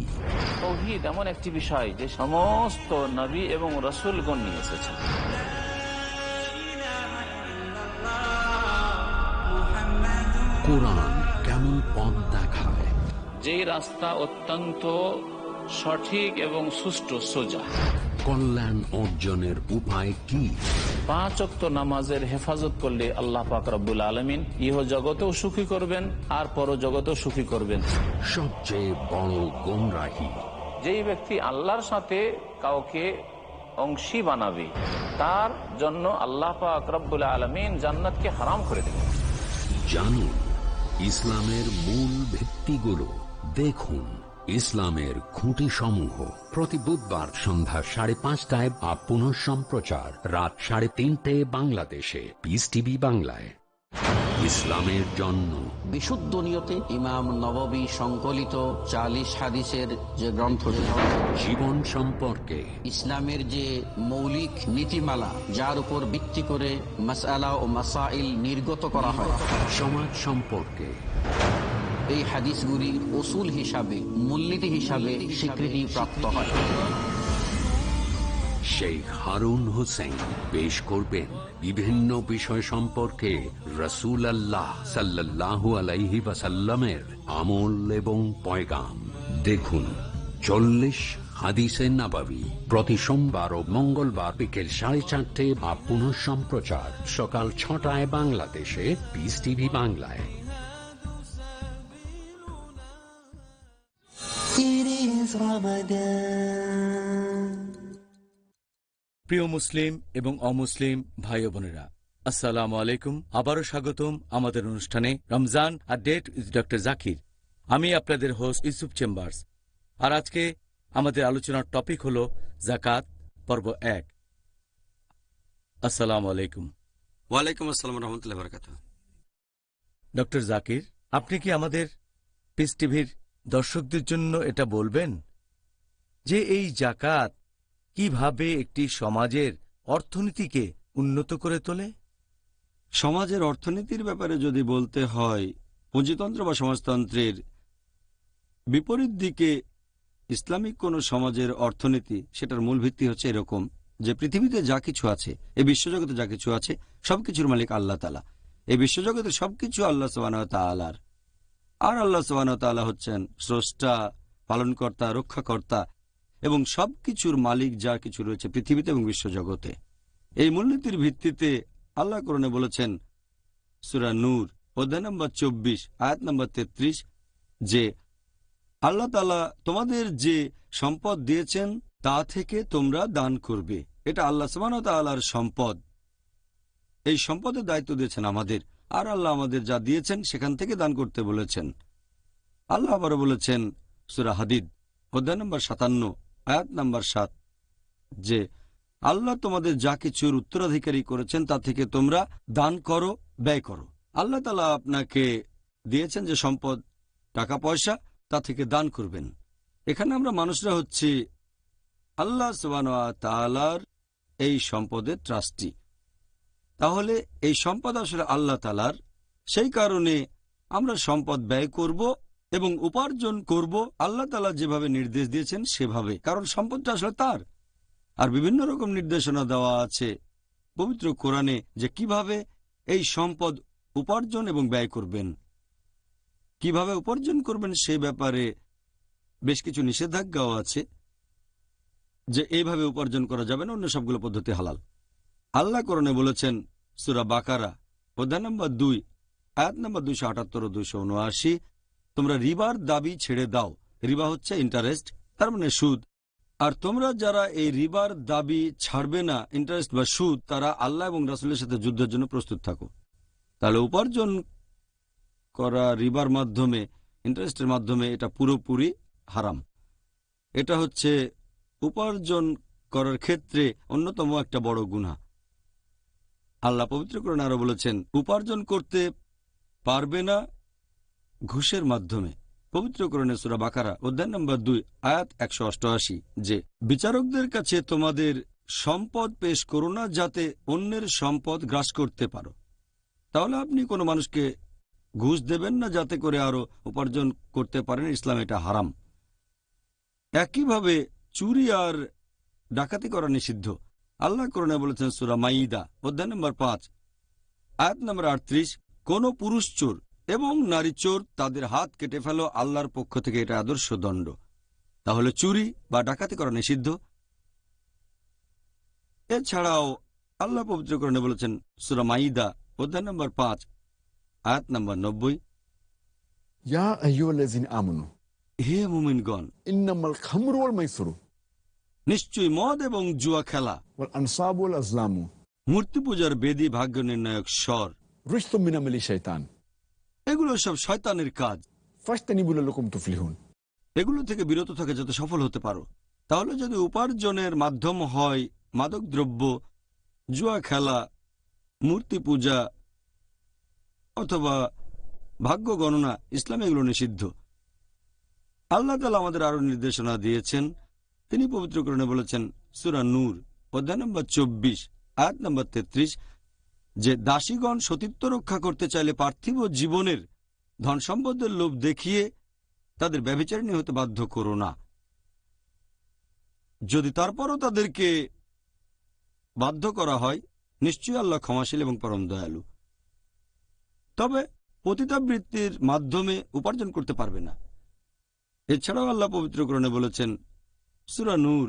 তাওহীদ এমন একটি বিষয় যে সমস্ত নবী এবং রাসূলগণ নিয়ে এসেছেন। কোরআন কেমন পথ দেখায়? যে রাস্তা অত্যন্ত সঠিক এবং সুষ্ঠু, সোজা। কল্যাণ অর্জনের উপায় কি? 5 ওয়াক্ত নামাজের হেফাজত করলে আল্লাহ পাক রব্বুল আলামিন ইহ জগতেও সুখী করবেন আর পর জগতেও সুখী করবেন। সবচেয়ে বড় গোমরাহি, যেই ব্যক্তি আল্লাহর সাথে কাউকে অংশী বানাবে, তার জন্য আল্লাহ পাক রব্বুল আলামিন জান্নাতকে হারাম করে দেবেন। জানুন ইসলামের মূল ভিত্তিগুলো। দেখুন ইসলামের খুঁটি সমূহ প্রতি বুধবার সন্ধ্যা 5:30টায় বা পুনঃ সম্প্রচার রাত 3:30 বাংলাদেশে পিস টিভি বাংলায়। ইসলামের জন্য বিশুদ্ধ নিয়তে ইমাম নববী সংকলিত 40 হাদিসের যে গ্রন্থ, জীবন সম্পর্কে ইসলামের যে মৌলিক নীতিমালা, যার উপর ভিত্তি করে মাসআলা ও মাসাইল নির্গত করা হয়, সমাজ সম্পর্কে এই হাদিসগুলি উসুল হিসাবে, মূলনীতি হিসাবে স্বীকৃতি প্রাপ্ত হয়। শেখ হারুন হোসেন পেশ করবেন বিভিন্ন বিষয় সম্পর্কে রাসূলুল্লাহ সাল্লাল্লাহু আলাইহি ওয়াসাল্লামের আমল এবং পয়গাম। দেখুন 40 হাদিসে নাবাবী প্রতি সোমবার ও মঙ্গলবার বিকেল 4:30 বা পুনঃ সম্প্রচার সকাল 6টায় বাংলাদেশে পিস টিভি বাংলায়। It is Ramadan. প্রিয় মুসলিম এবং অমুসলিম ভাই ও বোনেরা, আসসালামু আলাইকুম। আবারও স্বাগতম আমাদের অনুষ্ঠানে রমজান আর ডেট উইথ ডক্টর জাকির। আমি আপনাদের হোস্ট ইউসুফ চেম্বার্স। আর আজকে আমাদের আলোচনার টপিক হল যাকাত পর্ব 1। আসসালামু আলাইকুম। ওয়ালাইকুম আসসালাম রহমতুল্লাহ বারাকাতুহু। ডক্টর জাকির, আপনি কি আমাদের পিস টিভির দর্শকদের জন্য এটা বলবেন যে এই যাকাত কিভাবে একটি সমাজের অর্থনীতিকে উন্নত করে তোলে? সমাজের অর্থনীতির ব্যাপারে যদি বলতে হয়, পুঁজিতন্ত্র বা সমাজতন্ত্রের বিপরীত দিকে ইসলামিক কোন সমাজের অর্থনীতি, সেটার মূল ভিত্তি হচ্ছে এরকম যে পৃথিবীতে যা কিছু আছে, এই বিশ্বজগতে যা কিছু আছে, সবকিছুর মালিক আল্লাহ তাআলা। এই বিশ্বজগতে সবকিছু আল্লাহ সুবহানাহু ওয়া তাআলার। আর আল্লাহ সুবহানাহু ওয়া তাআলা হচ্ছেন স্রষ্টা, পালনকর্তা, রক্ষাকর্তা এবং সবকিছুর মালিক যা কিছু রয়েছে পৃথিবীতে এবং বিশ্বজগতে। এই মূলনীতির ভিত্তিতে আল্লাহ কোরআনে বলেছেন সূরা নূর অধ্যায় নম্বর 24 আয়াত নম্বর 33 যে আল্লাহ তাআলা তোমাদের যে সম্পদ দিয়েছেন তা থেকে তোমরা দান করবে। এটা আল্লাহ সুবহানাহু ওয়া তাআলার সম্পদ। এই সম্পদের দায়িত্ব দিয়েছেন আমাদের, আর আল্লাহ আমাদের যা দিয়েছেন সেখান থেকে দান করতে বলেছেন। আল্লাহ আবারও বলেছেন সূরা হাদিদ অধ্যায় নম্বর 57 আয়াত নম্বর 7 যে আল্লাহ তোমাদের যা কিছুর উত্তরাধিকারী করেছেন তা থেকে তোমরা দান করো, ব্যয় করো। আল্লাহ তাআলা আপনাকে দিয়েছেন যে সম্পদ, টাকা পয়সা, তা থেকে দান করবেন। এখানে আমরা মানুষরা হচ্ছি আল্লাহ সুবহানাহু ওয়া তাআলার এই সম্পদের ট্রাস্টি। তাহলে এই সম্পদ আসলে আল্লাহ তাআলার, সেই কারণে আমরা সম্পদ ব্যয় করব এবং উপার্জন করব আল্লাহ তাআলা যেভাবে নির্দেশ দিয়েছেন সেভাবে, কারণ সম্পদটা আসলে তার। আর বিভিন্ন রকম নির্দেশনা দেওয়া আছে পবিত্র কোরআনে যে কিভাবে এই সম্পদ উপার্জন এবং ব্যয় করবেন। কিভাবে উপার্জন করবেন সে ব্যাপারে বেশ কিছু নিষেধাজ্ঞাও আছে যে এইভাবে উপার্জন করা যাবে না, অন্য সবগুলো পদ্ধতি হালাল। আল্লাহ কোরআনে বলেছেন সূরা বাকারা অধ্যায় নম্বর 2 আয়াত নম্বর 278 ও 279 তোমরা রিবার দাবি ছেড়ে দাও। রিবা হচ্ছে ইন্টারেস্ট, তার মানে সুদ। আর তোমরা যারা এই রিবার দাবি ছাড়বে না, ইন্টারেস্ট বা সুদ, তারা আল্লাহ এবং রাসূলের সাথে যুদ্ধের জন্য প্রস্তুত থাকো। তাহলে উপার্জন করা রিবার মাধ্যমে, ইন্টারেস্টের মাধ্যমে, এটা পুরোপুরি হারাম। এটা হচ্ছে উপার্জন করার ক্ষেত্রে অন্যতম একটা বড় গুনাহ। আল্লাহ পবিত্র কোরআনে আরো বলেছেন উপার্জন করতে পারবে না ঘুষের মাধ্যমে। পবিত্র কোরআনে সূরা বাকারা অধ্যায় নম্বর 2 আয়াত 188 যে বিচারকদের কাছে তোমাদের সম্পদ পেশ করো না যাতে অন্যের সম্পদ গ্রাস করতে পারো। তাহলে আপনি কোনো মানুষকে ঘুষ দেবেন না যাতে করে আরো উপার্জন করতে পারেন। ইসলাম এটা হারাম। একইভাবে চুরি আর ডাকাতি করা নিষিদ্ধ। আল্লাহ কোরআনে বলেছেন সূরা মাইদা অধ্যায় নম্বর 5 আয়াত নম্বর 38 কোন পুরুষ চোর এবং নারী চোর তাদের হাত কেটে ফেলো, আল্লাহর পক্ষ থেকে এটা আদর্শ দণ্ড। তাহলে চুরি বা ডাকাতি করা নিষিদ্ধ। এছাড়াও আল্লাহ পবিত্র কোরআনে বলেছেন সূরা মাইদা অধ্যায় নম্বর 5 আয়াত নম্বর 90 ইয়া আইয়ুহাল্লাযিনা আমানু, হে মুমিনগণ, ইন্নামাল খামরু ওয়াল মাইসিরু, নিশ্চয়ই মদ এবং জুয়া খেলা, ওয়াল আনসাবু ওয়াল আজলামু, মূর্তি পূজার বেদী, ভাগ্য নির্ণায়ক স্বর, রিজসুম মিন আমালি শাইতান, এগুলো সব শয়তানের কাজ। ফাজতানিবু লাকুম তুফলিহুন, এগুলো থেকে বিরত থাকে যাতে সফল হতে পারো। তাহলে যদি উপার্জনের মাধ্যম হয় মাদক দ্রব্য, জুয়া খেলা, মূর্তি পূজা অথবা ভাগ্য গণনা, ইসলামে এগুলো নিষিদ্ধ। আল্লাহ তাআলা আমাদের আরো নির্দেশনা দিয়েছেন। তিনি পবিত্র কোরআনে বলেছেন সূরা নূর অধ্যায় নম্বর 24 আয়াত নম্বর 33 যে দাসীগণ সতীত্ব রক্ষা করতে চাইলে পার্থিব জীবনের ধন সম্পদের লোভ দেখিয়ে তাদের ব্যভিচারিণী হতে বাধ্য করো না। যদি তারপরও তাদেরকে বাধ্য করা হয়, নিশ্চয়ই আল্লাহ ক্ষমাশীল এবং পরম দয়ালু। তবে পতিতাবৃত্তির মাধ্যমে উপার্জন করতে পারবে না। এছাড়াও আল্লাহ পবিত্র কোরআনে বলেছেন সূরা নূর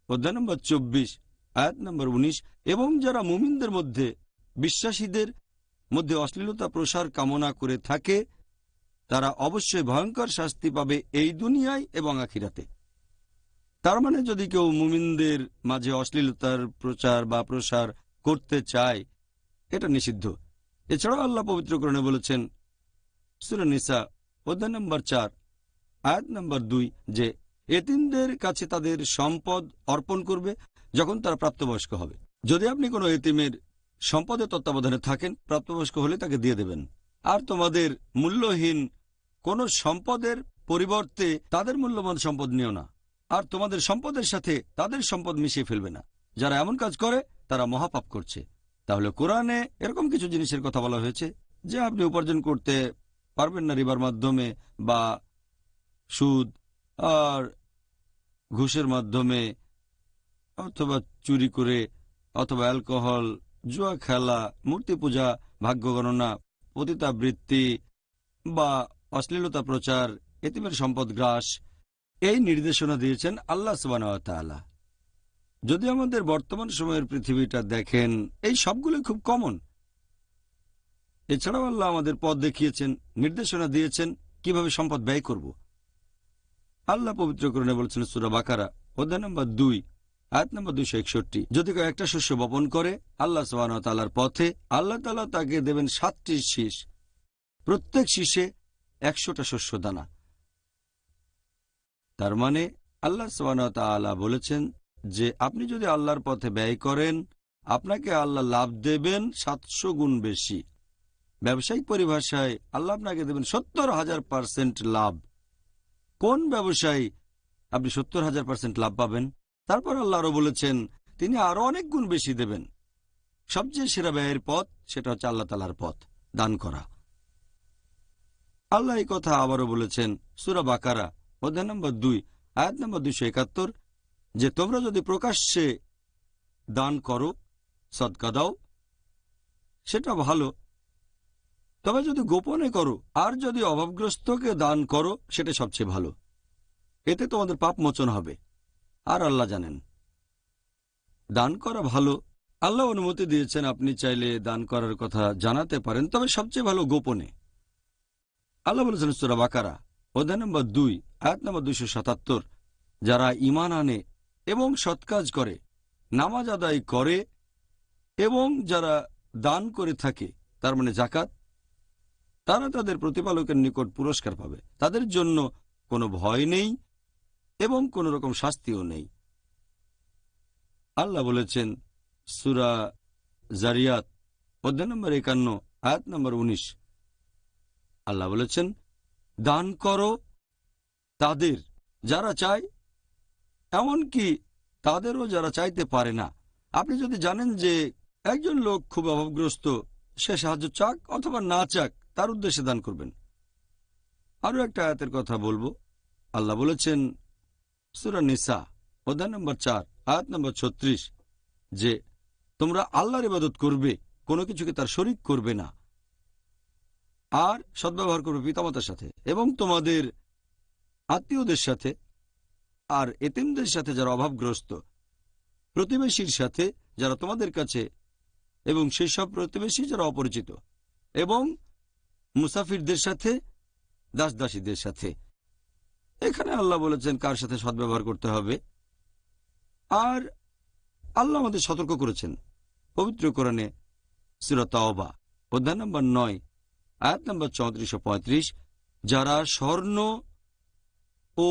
অধ্যায় নম্বর 24 আয়াত নম্বর 19 এবং যারা মুমিনদের মধ্যে, বিশ্বাসীদের মধ্যে অশ্লীলতা প্রসার কামনা করে থাকে তারা অবশ্যই ভয়ঙ্কর শাস্তি পাবে এই দুনিয়ায় এবং আখিরাতে। তার মানে যদি কেউ মুমিনদের মাঝে অশ্লীলতার প্রচার বা প্রসার করতে চায়, এটা নিষিদ্ধ। এছাড়াও আল্লাহ পবিত্র কোরআনে বলেছেন সূরা নিসা অধ্যায় নম্বর 4 আয়াত নম্বর 2 যে এতিমদের কাছে তাদের সম্পদ অর্পণ করবে যখন তারা প্রাপ্তবয়স্ক হবে। যদি আপনি কোনো এতিমের সম্পদের তত্ত্বাবধানে থাকেন, প্রাপ্তবয়স্ক হলে তাকে দিয়ে দেবেন। আর তোমাদের মূল্যহীন কোনো সম্পদের পরিবর্তে তাদের মূল্যবান সম্পদ নিও না, আর তোমাদের সম্পদের সাথে তাদের সম্পদ মিশিয়ে ফেলবে না। যারা এমন কাজ করে তারা মহাপাপ করছে। তাহলে কোরআনে এরকম কিছু জিনিসের কথা বলা হয়েছে যে আপনি উপার্জন করতে পারবেন না রিবার মাধ্যমে বা সুদ আর ঘুষের মাধ্যমে, অথবা চুরি করে, অথবা অ্যালকোহল, জুয়া খেলা, মূর্তি পূজা, ভাগ্য গণনা, পতিতাবৃত্তি বা অশ্লীলতা প্রচার, এতিমের সম্পদ গ্রাস। এই নির্দেশনা দিয়েছেন আল্লাহ সুবহানাহু ওয়া তাআলা। যদি আমাদের বর্তমান সময়ের পৃথিবীটা দেখেন, এই সবগুলো খুব কমন। এছাড়াও আল্লাহ আমাদের পথ দেখিয়েছেন, নির্দেশনা দিয়েছেন কিভাবে সম্পদ ব্যয় করব। আল্লাহ পবিত্র কোরআনে বলেছেন সূরা বাকারা অধ্যায় নম্বর 2 আয়াত নম্বর 261, যদি কেউ একটা শস্য বপন করে আল্লাহ সুবহানাহু ওয়া তাআলার পথে, আল্লাহ তাআলা তাকে দেবেন 7টি শীষ, প্রত্যেক শীষে 100টা শস্য দানা। তার মানে আল্লাহ সুবহানাহু ওয়া তাআলা বলেছেন যে আপনি যদি আল্লাহর পথে ব্যয় করেন, আপনাকে আল্লাহ লাভ দেবেন 700 গুণ বেশি। ব্যবসায়িক পরিভাষায় আল্লাহ আপনাকে দেবেন 70,000% লাভ। কোন ব্যবসায়ী আপনি 70,000% লাভ পাবেন? তারপর আল্লাহ আরো বলেছেন তিনি আরো অনেক গুণ বেশি দেবেন। সবচেয়ে সেরা ব্যয়ের পথ সেটা হচ্ছে আল্লাহ তাআলার পথ, দান করা। আল্লাহ এই কথা আবারও বলেছেন সূরা বাকারা অধ্যায় নম্বর 2 আয়াত নম্বর 271, যে তোমরা যদি প্রকাশ্যে দান করো, সদকা দাও, সেটা ভালো, তবে যদি গোপনে করো আর যদি অভাবগ্রস্তকে দান করো, সেটা সবচেয়ে ভালো। এতে তোমাদের পাপ মোচন হবে, আর আল্লাহ জানেন। দান করা ভালো, আল্লাহ অনুমতি দিয়েছেন, আপনি চাইলে দান করার কথা জানাতে পারেন, তবে সবচেয়ে ভালো গোপনে। আল্লাহ বলেছেন সূরা বাকারা অধ্যায় নম্বর 2 আয়াত নম্বর 277, যারা ঈমান আনে এবং সৎকাজ করে, নামাজ আদায় করে এবং যারা দান করে থাকে, তার মানে যাকাত, তারা তাদের প্রতিপালকের নিকট পুরস্কার পাবে। তাদের জন্য কোনো ভয় নেই এবং কোনো রকম শাস্তিও নেই। আল্লাহ বলেছেন সূরা জারিয়াত অধ্যায় নম্বর 51 আয়াত নম্বর 19, আল্লাহ বলেছেন দান করো তাদের যারা চায়, এমনকি তাদেরও যারা চাইতে পারে না। আপনি যদি জানেন যে একজন লোক খুব অভাবগ্রস্ত, সে সাহায্য চাক অথবা না চাক, তার উদ্দেশ্যে দান করবেন। আরো একটা আয়াতের কথা বলবো। আল্লাহ বলেছেন সূরা নিসা অধ্যায় নম্বর 4 আয়াত নম্বর 36, যে তোমরা আল্লাহর ইবাদত করবে, কোনো কিছুকে তার শরীক করবে না, আর সদ্ব্যবহার করবে পিতামাতার সাথে এবং তোমাদের আত্মীয়দের সাথে, আর এতিমদের সাথে যারা অভাবগ্রস্ত, প্রতিবেশীর সাথে যারা তোমাদের কাছে, এবং সেই সব প্রতিবেশী যারা অপরিচিত, এবং মুসাফিরদের সাথে, দাসদাসীদের সাথে। এখানে আল্লাহ বলেছেন কার সাথে সদ্ব্যবহার করতে হবে। আর আল্লাহ আমাদের সতর্ক করেছেন পবিত্র কোরআনে সূরা তাওবা অধ্যায় নম্বর 9 আয়াত নম্বর 34 ও 35, যারা স্বর্ণ ও